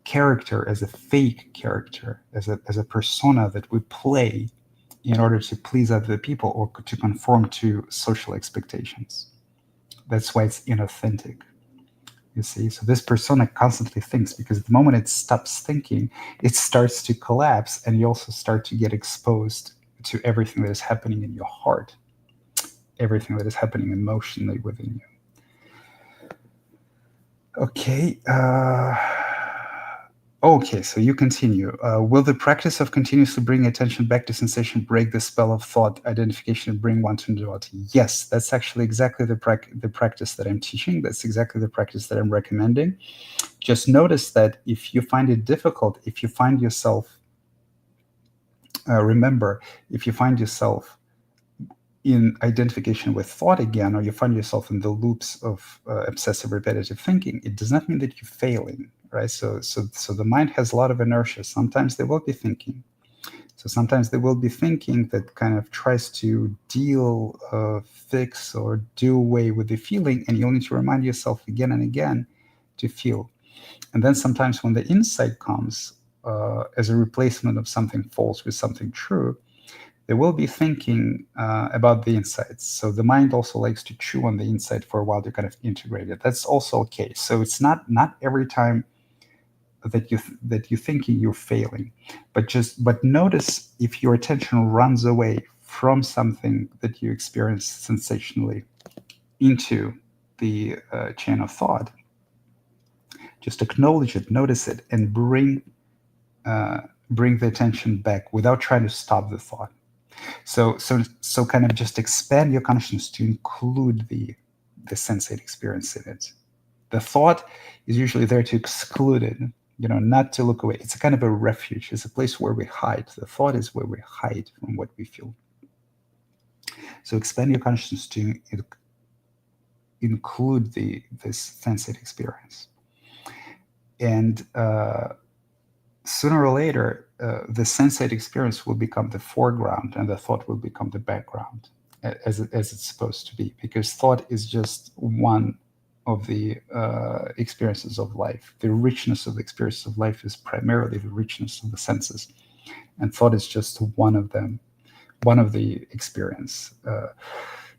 character, as a fake character, as a persona that we play in order to please other people or to conform to social expectations. That's why it's inauthentic. You see, so this persona constantly thinks, because the moment it stops thinking, it starts to collapse, and you also start to get exposed to everything that is happening in your heart, everything that is happening emotionally within you. Okay. Okay, so you continue. Will the practice of continuously bringing attention back to sensation break the spell of thought identification and bring one to duality? Yes, that's actually exactly the practice that I'm teaching. That's exactly the practice that I'm recommending. Just notice that if you find it difficult, if you find yourself, remember, if you find yourself in identification with thought again, or you find yourself in the loops of obsessive repetitive thinking, it does not mean that you're failing, right? So the mind has a lot of inertia. Sometimes they will be thinking. So sometimes they will be thinking that kind of tries to deal, fix, or do away with the feeling, and you'll need to remind yourself again and again to feel. And then sometimes when the insight comes as a replacement of something false with something true, they will be thinking about the insights. So the mind also likes to chew on the insight for a while to kind of integrate it. That's also okay. So it's not every time that you're thinking you're failing, but notice if your attention runs away from something that you experience sensationally into the chain of thought. Just acknowledge it, notice it, and bring the attention back without trying to stop the thought. So kind of just expand your consciousness to include the sensate experience in it. The thought is usually there to exclude it, not to look away. It's a kind of a refuge. It's a place where we hide. The thought is where we hide from what we feel. So expand your consciousness to include this sensate experience. And sooner or later, the sensate experience will become the foreground and the thought will become the background, as it's supposed to be, because thought is just one of the experiences of life. The richness of the experiences of life is primarily the richness of the senses, and thought is just one of them, one of the experience.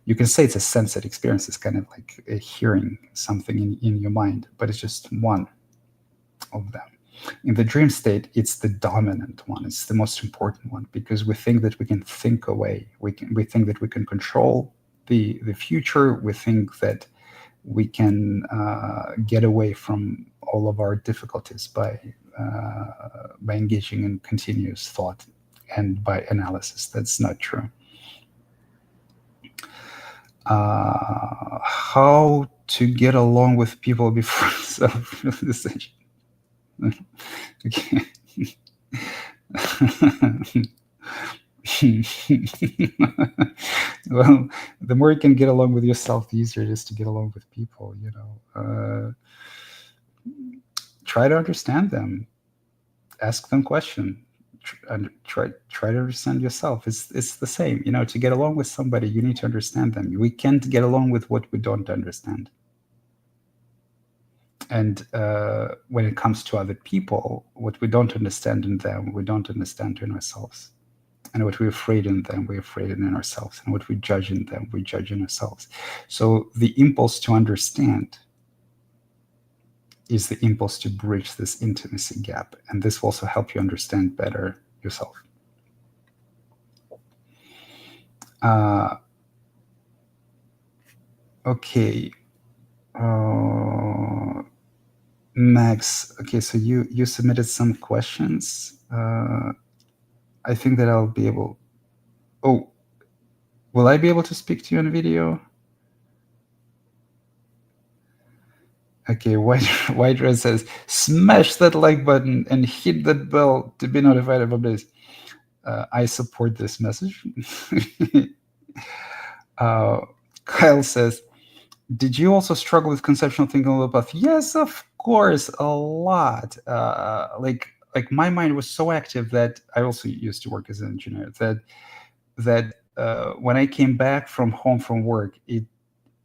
You can say it's a sensate experience. It's kind of like hearing something in your mind, but it's just one of them. In the dream state, it's the dominant one. It's the most important one, because we think that we can think away. We think that we can control the future. We think that we can get away from all of our difficulties by engaging in continuous thought and by analysis. That's not true. How to get along with people before self-realization. Okay. Well, the more you can get along with yourself, the easier it is to get along with people. Try to understand them, ask them questions, and try to understand yourself. It's the same. To get along with somebody, you need to understand them. We can't get along with what we don't understand. And when it comes to other people, what we don't understand in them, we don't understand in ourselves. And what we're afraid in them, we're afraid in ourselves. And what we judge in them, we judge in ourselves. So the impulse to understand is the impulse to bridge this intimacy gap. And this will also help you understand better yourself. Okay. Max, okay, so you submitted some questions. I think that I'll be able... Oh, will I be able to speak to you on video? Okay, White Red says, smash that like button and hit that bell to be notified of updates. I support this message. Kyle says, did you also struggle with conceptual thinking on the path? Yes, of course, a lot. Like my mind was so active that I also used to work as an engineer. That when I came back from home from work, in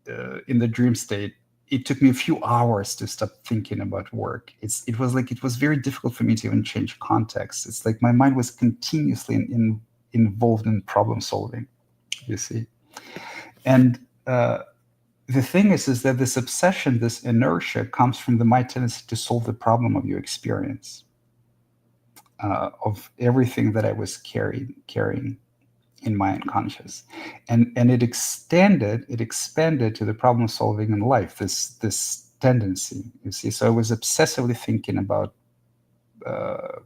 the dream state, it took me a few hours to stop thinking about work. It was very difficult for me to even change context. It's like my mind was continuously involved in problem solving. You see, and the thing is that this obsession, this inertia, comes from my tendency to solve the problem of your experience, of everything that I was carrying in my unconscious, and it expanded to the problem solving in life. This tendency, you see. So I was obsessively thinking about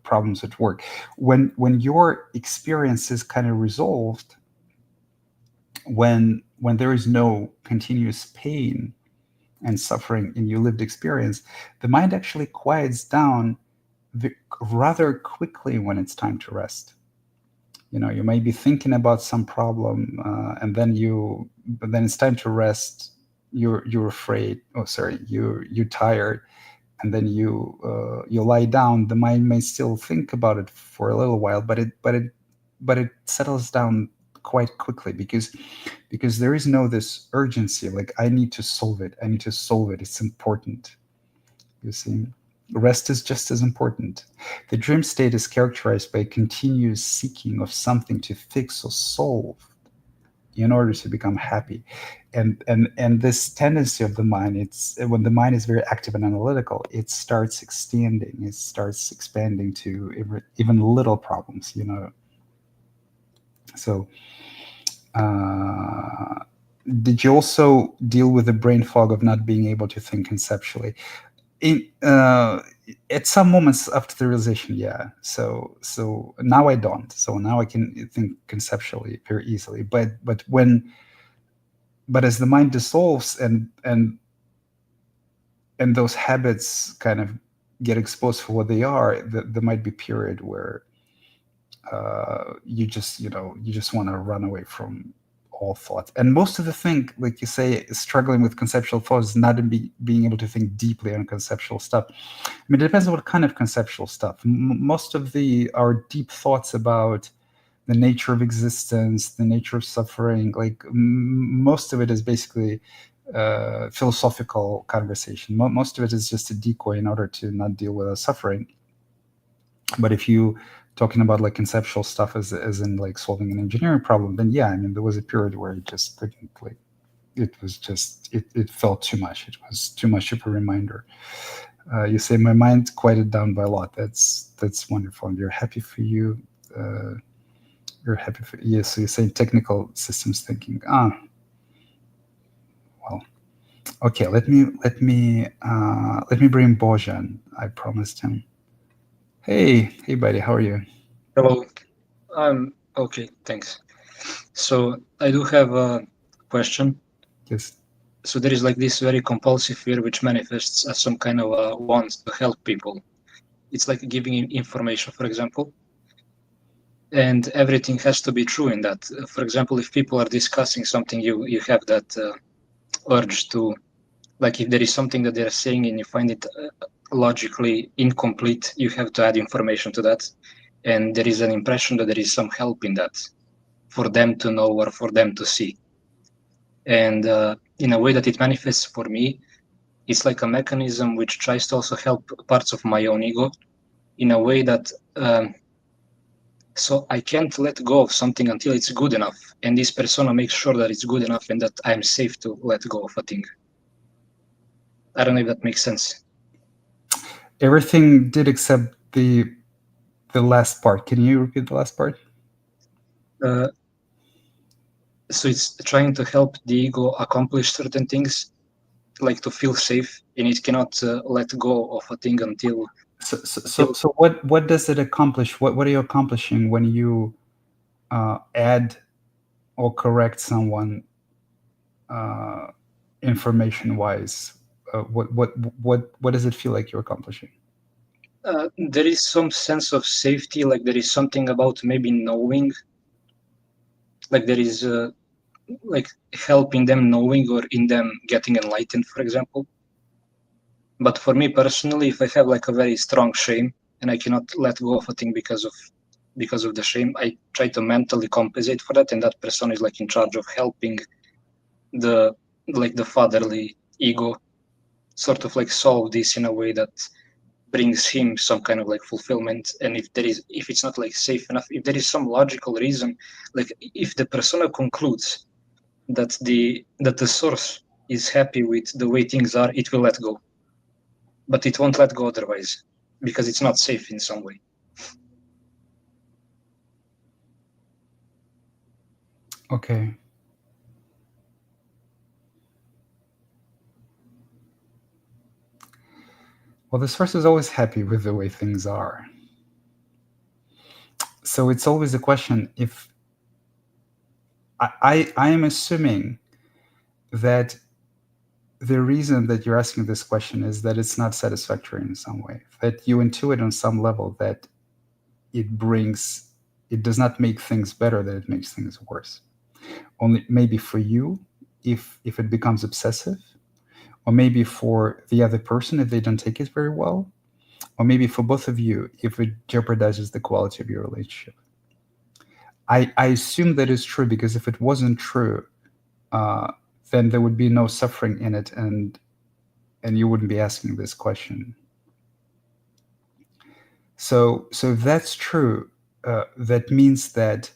problems at work. When your experience is kind of resolved, when there is no continuous pain and suffering in your lived experience, the mind actually quiets down rather quickly when it's time to rest. You may be thinking about some problem, and then it's time to rest. You're afraid. Oh, sorry, you're tired, and then you lie down. The mind may still think about it for a little while, but it settles down quite quickly because there is no this urgency. Like, I need to solve it. It's important. You see. Rest is just as important. The dream state is characterized by continuous seeking of something to fix or solve in order to become happy. And this tendency of the mind, it's when the mind is very active and analytical, it starts expanding to even little problems, So did you also deal with the brain fog of not being able to think conceptually? At some moments after the realization, yeah. So now I don't. So now I can think conceptually very easily. But as the mind dissolves and those habits kind of get exposed for what they are, there might be a period where you just want to run away from all thought. And most of the thing, like you say, struggling with conceptual thought is not in being able to think deeply on conceptual stuff. I mean, it depends on what kind of conceptual stuff. Most of our deep thoughts about the nature of existence, the nature of suffering, like most of it is basically philosophical conversation. Most of it is just a decoy in order to not deal with our suffering. But if you talking about like conceptual stuff as in like solving an engineering problem, then yeah, I mean, there was a period where it just couldn't, like, it was just, it felt too much. It was too much of a reminder. You say my mind quieted down by a lot. That's wonderful. And you're happy for you. You're happy for, yes. So you say technical systems thinking. Well, okay. Let me bring Bojan. I promised him. Hey, buddy. How are you? Hello. I'm okay, thanks. So I do have a question. Yes. So there is like this very compulsive fear which manifests as some kind of a want to help people. It's like giving information, for example. And everything has to be true in that. For example, if people are discussing something, you have that urge to, like, if there is something that they're saying and you find it logically incomplete, you have to add information to that. And there is an impression that there is some help in that for them to know or for them to see. And in a way that it manifests for me, it's like a mechanism which tries to also help parts of my own ego in a way that so I can't let go of something until it's good enough. And this persona makes sure that it's good enough and that I'm safe to let go of a thing. I don't know if that makes sense. Everything did except the last part. Can you repeat the last part? So it's trying to help the ego accomplish certain things, like to feel safe, and it cannot let go of a thing until. So what does it accomplish? What are you accomplishing when you add or correct someone information wise? What does it feel like you're accomplishing? There is some sense of safety, like there is something about maybe knowing, like there is like help in them knowing or in them getting enlightened, for example. But for me personally, if I have like a very strong shame and I cannot let go of a thing because of the shame, I try to mentally compensate for that, and that person is like in charge of helping the fatherly ego sort of like solve this in a way that brings him some kind of like fulfillment. And if it's not like safe enough, if there is some logical reason, like if the persona concludes that the source is happy with the way things are, it will let go, but it won't let go otherwise because it's not safe in some way. Okay. Well, the source is always happy with the way things are. So it's always a question if I am assuming that the reason that you're asking this question is that it's not satisfactory in some way, that you intuit on some level that it does not make things better, that it makes things worse. Only maybe for you, if it becomes obsessive, or maybe for the other person if they don't take it very well, or maybe for both of you if it jeopardizes the quality of your relationship. I assume that is true because if it wasn't true, then there would be no suffering in it, and you wouldn't be asking this question. So if that's true, that means that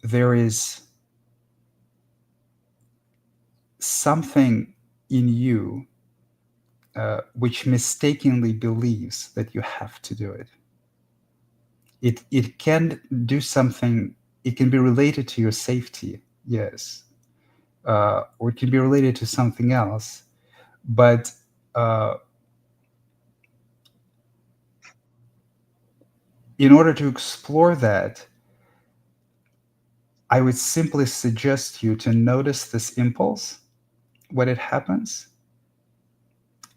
there is something in you which mistakenly believes that you have to do it. It can do something. It can be related to your safety, yes, or it can be related to something else. But in order to explore that, I would simply suggest you to notice this impulse when it happens,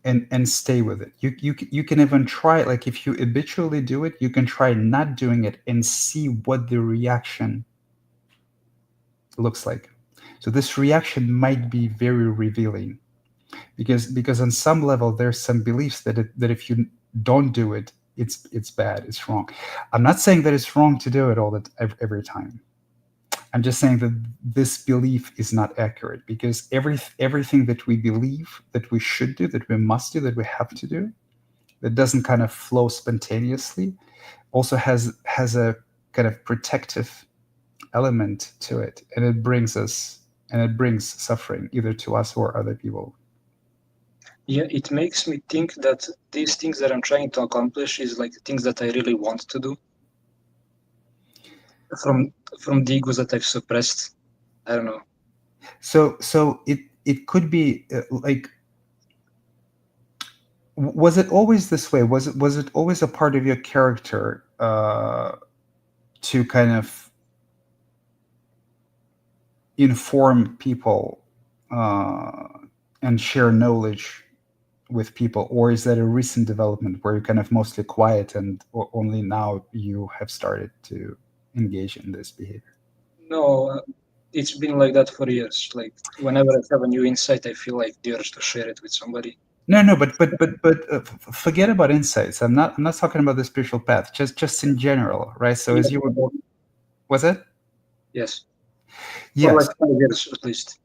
and stay with it. You can even try, like if you habitually do it, you can try not doing it and see what the reaction looks like. So this reaction might be very revealing, because on some level there's some beliefs that if you don't do it, it's bad, it's wrong. I'm not saying that it's wrong to do it every time. I'm just saying that this belief is not accurate, because everything that we believe that we should do, that we must do, that we have to do, that doesn't kind of flow spontaneously, also has a kind of protective element to it, and it brings suffering either to us or other people. Yeah, it makes me think that these things that I'm trying to accomplish is like things that I really want to do from the egos that I've suppressed. I don't know. So it could be like, was it always this way? Was it always a part of your character to kind of inform people and share knowledge with people, or is that a recent development where you're kind of mostly quiet and only now you have started to engage in this behavior? No, it's been like that for years. Like whenever I have a new insight, I feel like the urge to share it with somebody. No, but forget about insights. I'm not talking about the spiritual path. Just in general, right? So as you were, was it? Yes. For Yes. like 5 years at least.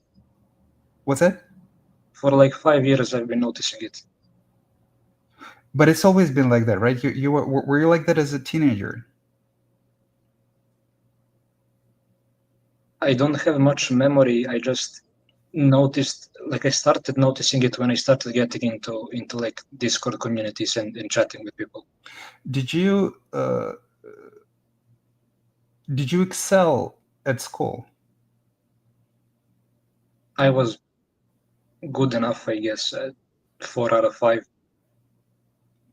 What's that? For like 5 years, I've been noticing it. But it's always been like that, right? You were you like that as a teenager? I don't have much memory. I just noticed, like I started noticing it when I started getting into like Discord communities and chatting with people. Did you excel at school? I was good enough, I guess. 4 out of 5.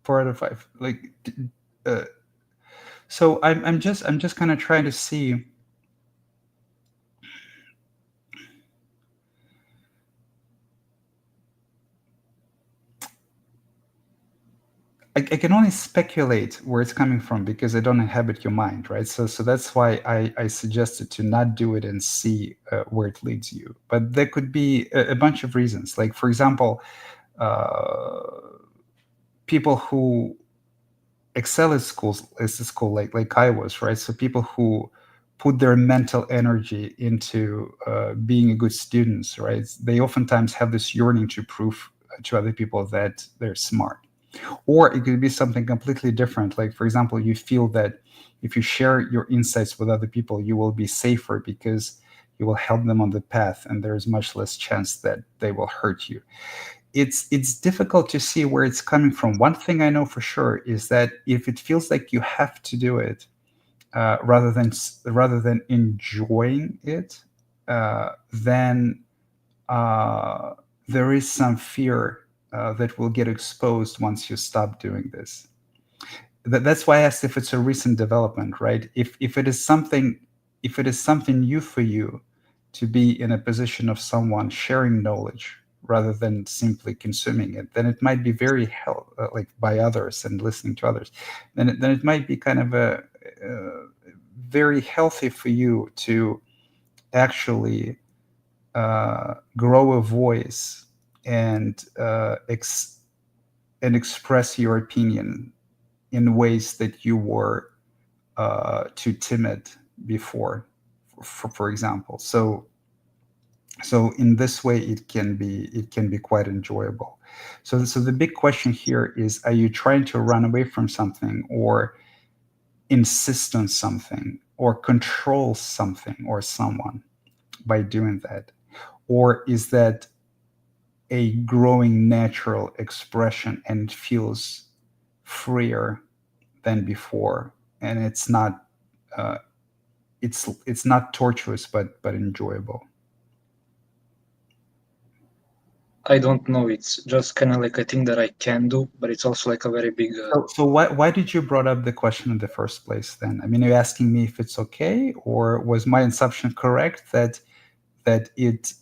4 out of 5. Like, uh, so I'm just kind of trying to see. I can only speculate where it's coming from because I don't inhabit your mind, right? So that's why I suggested to not do it and see where it leads you. But there could be a bunch of reasons. Like, for example, people who excel at school like I was, right? So people who put their mental energy into being a good students, right? They oftentimes have this yearning to prove to other people that they're smart. Or it could be something completely different. Like, for example, you feel that if you share your insights with other people, you will be safer because you will help them on the path, and there's much less chance that they will hurt you. It's difficult to see where it's coming from. One thing I know for sure is that if it feels like you have to do it, rather than enjoying it, then there is some fear that will get exposed once you stop doing this. That's why I asked if it's a recent development, right? If it is something new for you to be in a position of someone sharing knowledge rather than simply consuming it, then it might be very like by others and listening to others. Then it might be kind of a very healthy for you to actually grow a voice and express your opinion in ways that you were too timid before, for example. So in this way, it can be quite enjoyable. So the big question here is: are you trying to run away from something, or insist on something, or control something or someone by doing that? Or is that a growing natural expression and feels freer than before, and it's not torturous but enjoyable? I don't know. It's just kind of like a thing that I can do, but it's also like a very big. So why did you brought up the question in the first place then? I mean, are you asking me if it's okay, or was my assumption correct that it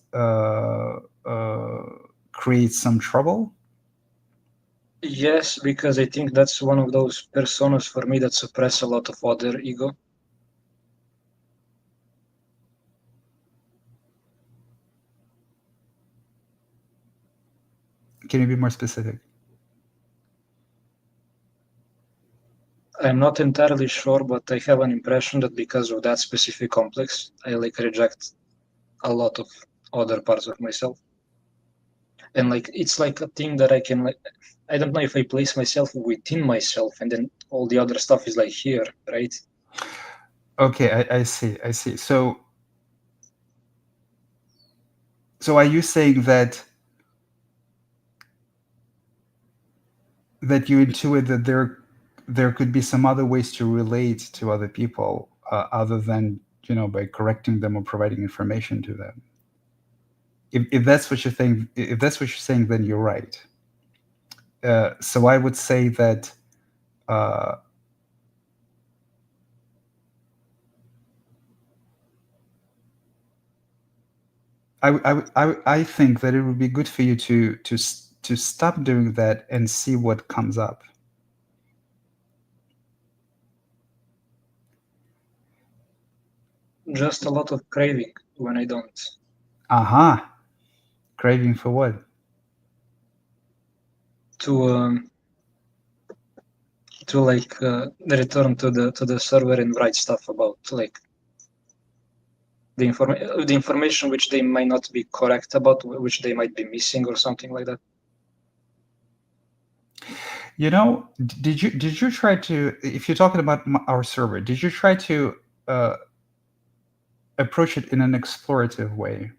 creates some trouble? Yes, because I think that's one of those personas for me that suppress a lot of other ego. Can you be more specific? I'm not entirely sure, but I have an impression that because of that specific complex, I like reject a lot of other parts of myself. And like it's like a thing that I can like I don't know if I place myself within myself and then all the other stuff is like here, right? Okay, I see. I see. So are you saying that you intuit that there could be some other ways to relate to other people other than by correcting them or providing information to them? If that's what you think, if that's what you're saying, then you're right. So I would say that uh, I think that it would be good for you to stop doing that and see what comes up. Just a lot of craving when I don't. Aha, craving for what? To like return to the server and write stuff about like the information which they might not be correct about, which they might be missing or something like that. Did you try to, if you're talking about our server, did you try to approach it in an explorative way?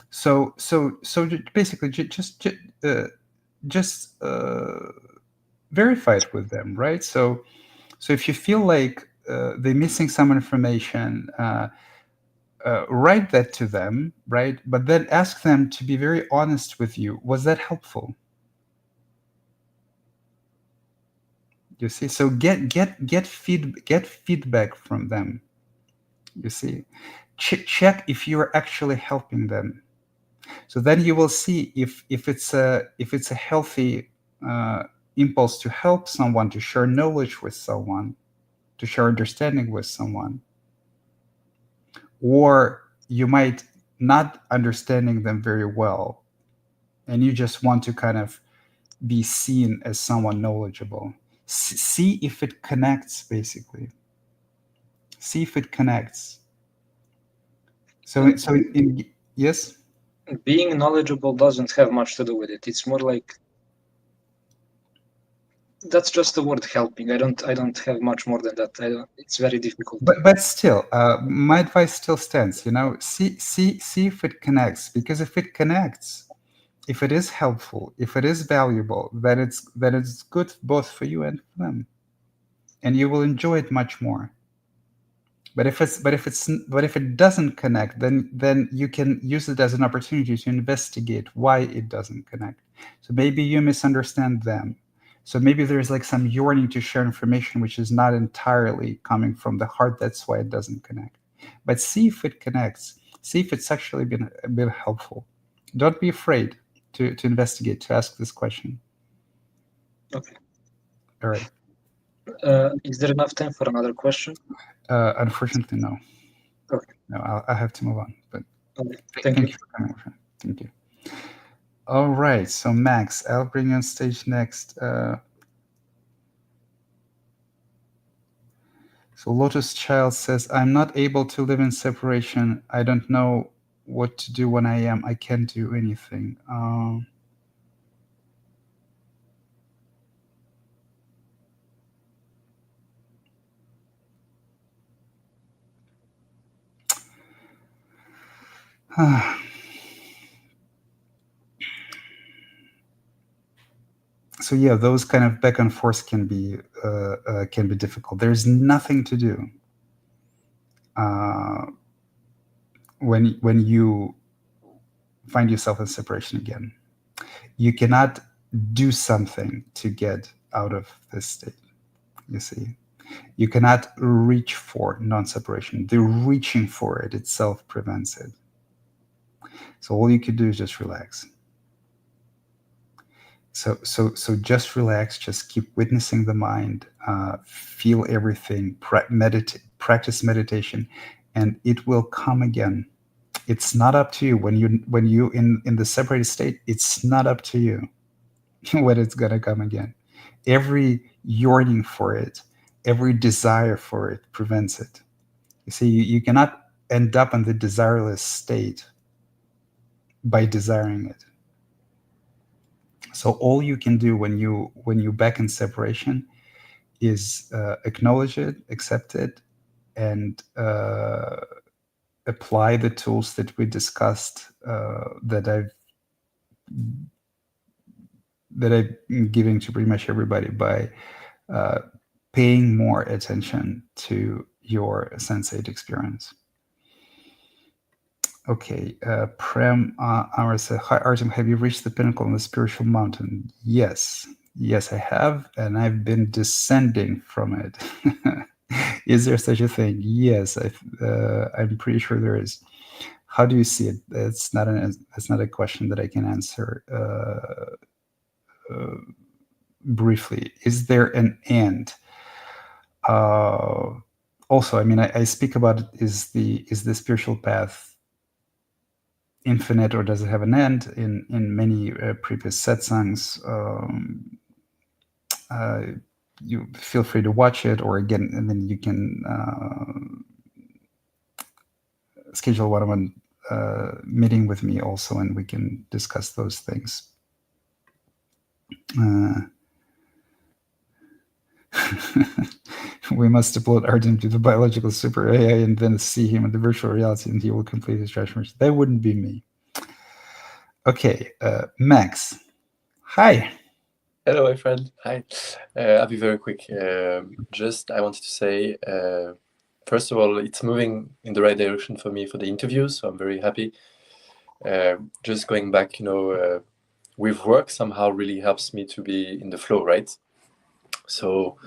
So basically, just verify it with them, right? So if you feel like they're missing some information, write that to them, right? But then ask them to be very honest with you. Was that helpful? You see, so get feedback from them. You see, check if you're actually helping them. So then you will see if it's a healthy impulse to help someone, to share knowledge with someone, to share understanding with someone, or you might not understanding them very well, and you just want to kind of be seen as someone knowledgeable. See if it connects, basically. See if it connects. Yes. Being knowledgeable doesn't have much to do with it. It's more like that's just the word helping. I don't have much more than that. It's very difficult. But still, my advice still stands. See if it connects, because if it connects, if it is helpful, if it is valuable, then it's good both for you and for them, and you will enjoy it much more. But if it doesn't connect, then you can use it as an opportunity to investigate why it doesn't connect. So maybe you misunderstand them. So maybe there's like some yearning to share information which is not entirely coming from the heart. That's why it doesn't connect. But see if it connects. See if it's actually been helpful. Don't be afraid to investigate, to ask this question. Okay. All right. Is there enough time for another question? Unfortunately, no. Okay. No, I have to move on. But okay. Thank you for coming, my friend. Thank you. All right, so Max, I'll bring you on stage next. So Lotus Child says, I'm not able to live in separation. I don't know what to do when I am. I can't do anything. So yeah, those kind of back and forth can be difficult. There's nothing to do when you find yourself in separation again. You cannot do something to get out of this state. You see, you cannot reach for non-separation. The reaching for it itself prevents it. So all you can do is just relax. So just relax. Just keep witnessing the mind. Feel everything. Practice meditation, and it will come again. It's not up to you when you in the separated state. It's not up to you when it's gonna come again. Every yearning for it, every desire for it prevents it. You see, you cannot end up in the desireless state by desiring it. So all you can do when you back in separation is acknowledge it, accept it, and apply the tools that we discussed, that I'm giving to pretty much everybody, by paying more attention to your sensate experience. Okay, Prem Amar said, "Hi Artem, have you reached the pinnacle on the spiritual mountain?" Yes, I have, and I've been descending from it. Is there such a thing? Yes, I'm pretty sure there is. How do you see it? That's not a question that I can answer briefly. Is there an end? Also, I mean, I speak about it, is the spiritual path infinite, or does it have an end? In many previous satsangs, you feel free to watch it, or again, and then you can schedule one-on-one meeting with me also, and we can discuss those things. We must upload Artem to the biological super AI and then see him in the virtual reality, and he will complete his transformation. That wouldn't be me. Okay, Max. Hi. Hello, my friend. Hi. I'll be very quick. Just I wanted to say, first of all, it's moving in the right direction for me for the interviews, so I'm very happy. Just going back, with work somehow really helps me to be in the flow, right? So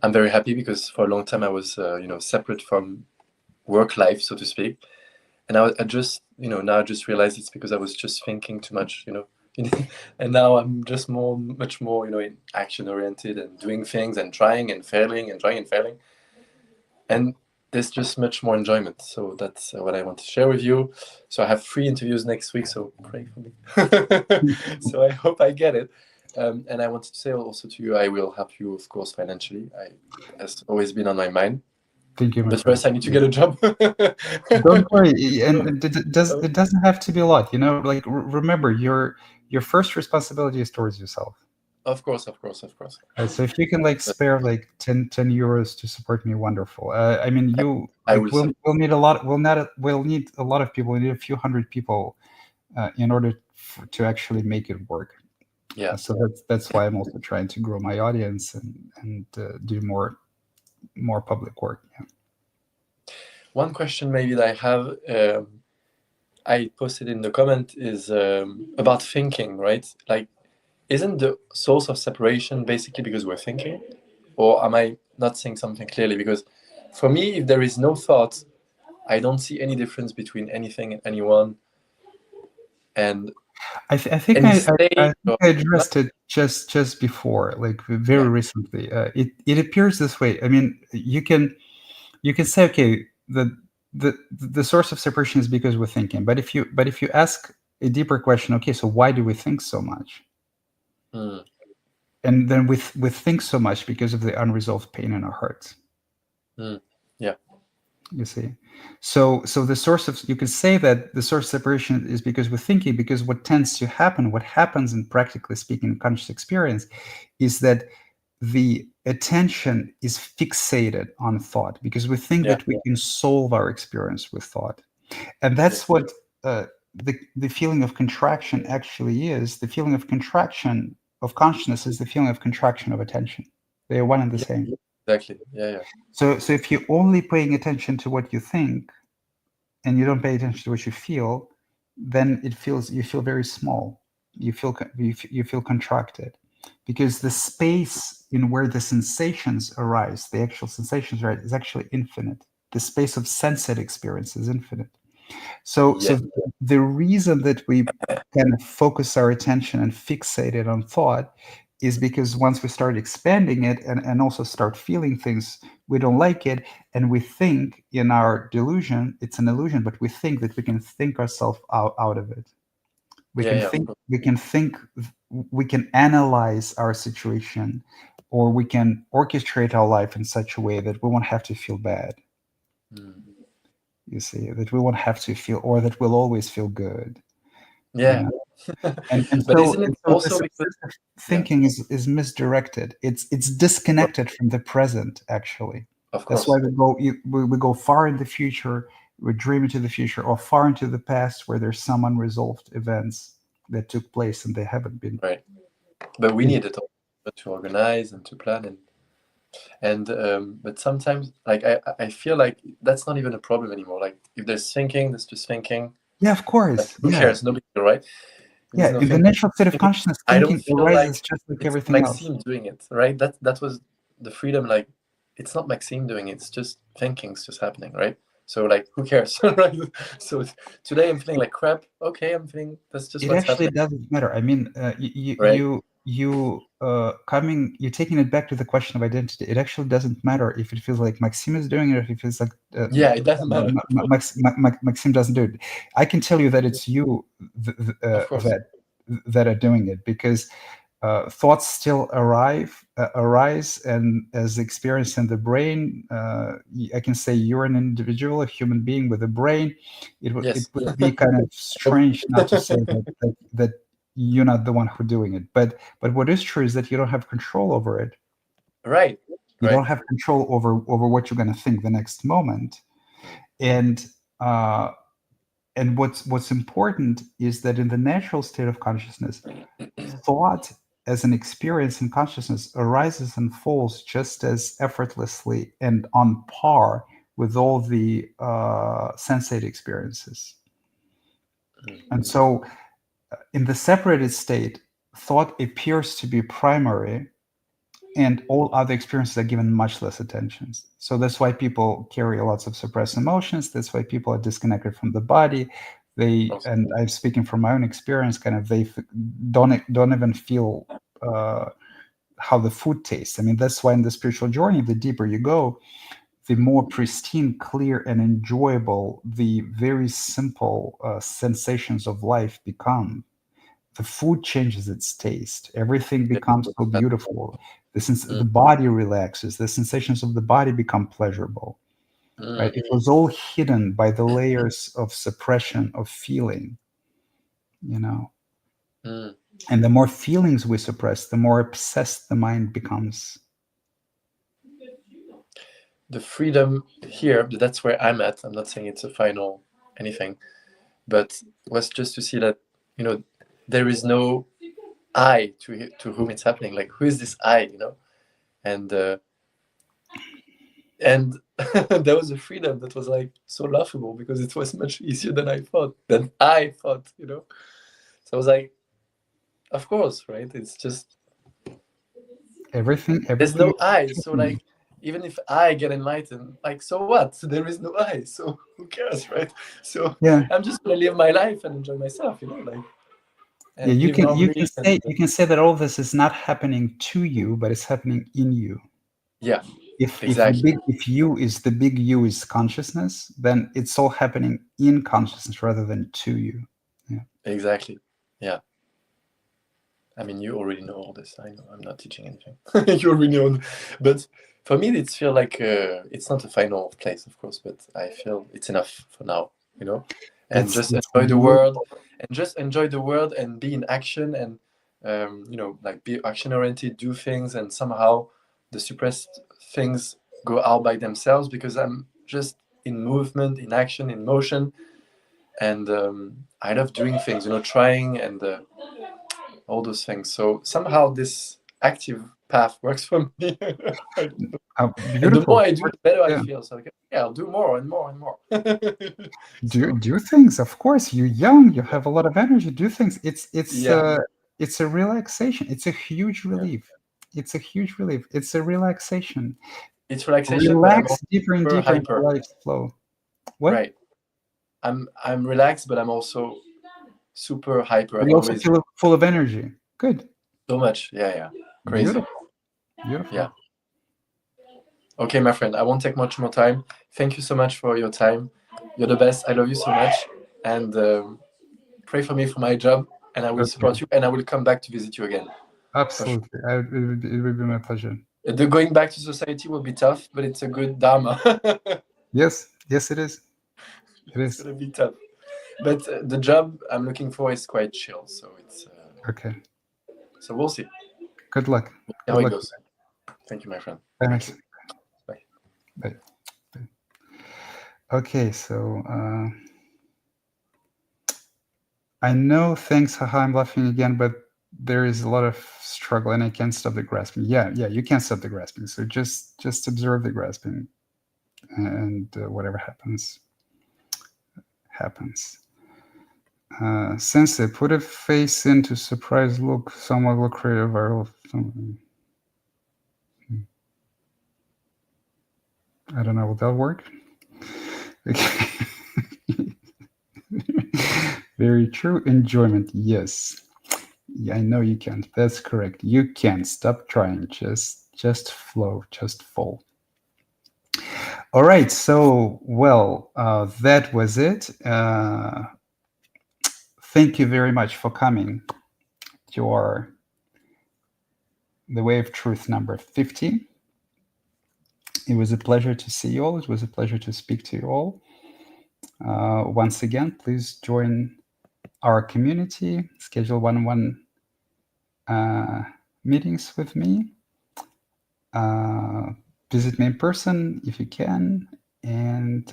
I'm very happy, because for a long time I was, separate from work life, so to speak. And I just, now I just realized it's because I was just thinking too much, and now I'm just much more, in action oriented and doing things and trying and failing and trying and failing. And there's just much more enjoyment. So that's what I want to share with you. So I have 3 interviews next week, so pray for me. So I hope I get it. And I wanted to say also to you, I will help you, of course, financially. Has always been on my mind. Thank you. But first, I need to get a job. Don't worry, and it doesn't have to be a lot. Like, remember, your first responsibility is towards yourself. Of course. So if you can spare 10 euros to support me, wonderful. I mean, we'll need a lot. We'll need a lot of people. We need a few hundred people in order to actually make it work. Yeah. So that's why I'm also trying to grow my audience and do more public work. Yeah. One question maybe that I have, I posted in the comment, is about thinking, right? Like, isn't the source of separation basically because we're thinking? Or am I not saying something clearly? Because for me, if there is no thought, I don't see any difference between anything and anyone. And I think I addressed it just before, very recently. It appears this way. I mean, you can say, okay, the source of separation is because we're thinking. But if you ask a deeper question, okay, so why do we think so much? And then we think so much because of the unresolved pain in our hearts. Yeah. You see, so the source of, you can say that the source of separation is because we're thinking, because what tends to happen, what happens in, practically speaking, conscious experience, is that the attention is fixated on thought, because we think that we can solve our experience with thought. And that's what the feeling of contraction actually is. The feeling of contraction of consciousness is the feeling of contraction of attention. They are one and the same. Exactly. Yeah. So if you're only paying attention to what you think and you don't pay attention to what you feel, then you feel very small. You feel contracted, because the space in where the sensations arise, the actual sensations, right, is actually infinite. The space of sensate experience is infinite. So the reason that we kind of focus our attention and fixate it on thought is because once we start expanding it and also start feeling things, we don't like it. And we think in our delusion, it's an illusion, but we think that we can think ourselves out of it. We Yeah, can yeah, of think, course. we can analyze our situation, or we can orchestrate our life in such a way that we won't have to feel bad. Mm. You see, that we won't have to feel, or that we'll always feel good. Yeah. And But so, isn't it this also because thinking is misdirected. It's disconnected from the present. Actually, of that's course, why we go far in the future, we dream into the future, or far into the past where there's some unresolved events that took place and they haven't been. right? But we need it all to organize and to plan and but sometimes like I feel like that's not even a problem anymore. Like if there's thinking, there's just thinking. Yeah, of Like, course. who Yeah, cares? Nobody, right? If there's yeah. no In the thinking, natural state of consciousness, I don't thinking feel arises like just like it's everything else. Maxime doing it, right? That was the freedom. Like it's not Maxime doing it. It's just thinking's just happening, right? So like, who cares, right? So today I'm feeling like crap. Okay, I'm feeling that's just It what's actually happening, doesn't matter. I mean, right? you're taking it back to the question of identity. It actually doesn't matter if it feels like Maxime is doing it, or if it feels like Yeah, it doesn't matter. Maxime doesn't do it. I can tell you that it's you Of course. that are doing it, because thoughts still arise, and as experienced in the brain, I can say you're an individual, a human being with a brain. It Yes. would be kind of strange not to say that you're not the one who's doing it. But what is true is that you don't have control over it. Right. You Right. don't have control over what you're going to think the next moment. And what's important is that in the natural state of consciousness, thought as an experience in consciousness arises and falls just as effortlessly and on par with all the sensate experiences. And so in the separated state, thought appears to be primary, and all other experiences are given much less attention. So that's why people carry lots of suppressed emotions. That's why people are disconnected from the body. And I'm speaking from my own experience, kind of they don't even feel how the food tastes. I mean, that's why in the spiritual journey, the deeper you go, the more pristine, clear, and enjoyable the very simple sensations of life become. The food changes its taste. Everything becomes so beautiful. The body relaxes. The sensations of the body become pleasurable. Right? It was all hidden by the layers of suppression of feeling, you know. And the more feelings we suppress, the more obsessed the mind becomes. The freedom here, that's where I'm at. I'm not saying it's a final anything, but was just to see that, you know, there is no I to whom it's happening. Like, who is this I, you know? And there was a freedom that was like so laughable, because it was much easier than I thought, you know? So I was like, of course, right? It's just Everything. There's no I. So like, even if I get enlightened, like, so what? So there is no I. So who cares, right? So yeah, I'm just gonna live my life and enjoy myself, you know, like. yeah. And You live can normally. say that all this is not happening to you, but it's happening in you. Yeah. If Exactly. if you is the big you is consciousness, then it's all happening in consciousness rather than to you. Yeah. Exactly. Yeah. I mean, you already know all this. I know. I'm not teaching anything. You already know. But for me, it's feel like it's not a final place, of course, but I feel it's enough for now, you know. And just enjoy the world, and be in action, and you know, like be action oriented, do things, and somehow the suppressed things go out by themselves, because I'm just in movement, in action, in motion, and I love doing things, you know, trying and all those things. So somehow this active path works for me. And the Beautiful. more I do, the better I Yeah. feel. So like, yeah, I'll do more and more and more. Do things. Of course, you're young. You have a lot of energy. Do things. Yeah. It's a relaxation. It's a huge relief. It's a huge relief. It's a relaxation. It's relaxation, but I'm Relax also deeper and super deeper into hyper. life's flow. What? Right. I'm relaxed, but I'm also super hyper. But I'm you also always feel full of energy. Good. so much. Yeah, yeah. Crazy. Beautiful. Beautiful. Yeah. Okay, my friend, I won't take much more time. Thank you so much for your time. You're the best. I love you so much. And pray for me for my job, and I will Okay. support you, and I will come back to visit you again. Absolutely. It would be my pleasure. The going back to society will be tough, but it's a good dharma. Yes. Yes, it is. It It's is. gonna be tough. But the job I'm looking for is quite chill, so it's Okay. so we'll see Good luck. how Good it luck. goes. Thank you, my friend. Thanks. Thank you. Bye. Bye. Bye. Okay, so I know, thanks, haha, I'm laughing again, but there is a lot of struggle and I can't stop the grasping. Yeah, you can't stop the grasping. So just observe the grasping, and whatever happens, happens. Sensei, put a face into surprise look, somewhat will create a viral. I don't know, will that work? Okay. Very true. Enjoyment, yes. Yeah, I know you can't. That's correct. You can't stop trying. Just flow, just fall. All right. So, well, that was it. Thank you very much for coming to our The Way of Truth number 50. It was a pleasure to see you all. It was a pleasure to speak to you all. Once again, please join our community. Schedule one-on-one meetings with me. Visit me in person if you can, and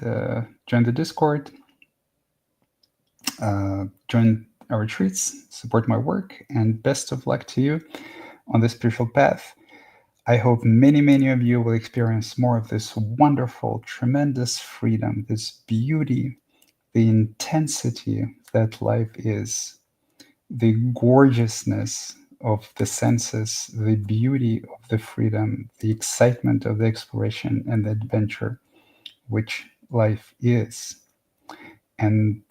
join the Discord. Join our retreats, support my work, and best of luck to you on the spiritual path. I hope many of you will experience more of this wonderful, tremendous freedom, this beauty, the intensity that life is, the gorgeousness of the senses, the beauty of the freedom, the excitement of the exploration and the adventure, which life is. And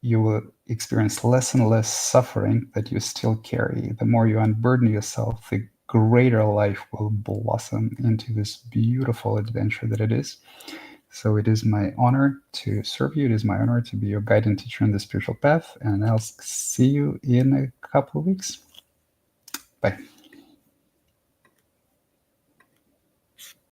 you will experience less and less suffering that you still carry. The more you unburden yourself, the greater life will blossom into this beautiful adventure that it is. So it is my honor to serve you. It is my honor to be your guide and teacher on the spiritual path. And I'll see you in a couple of weeks. Bye.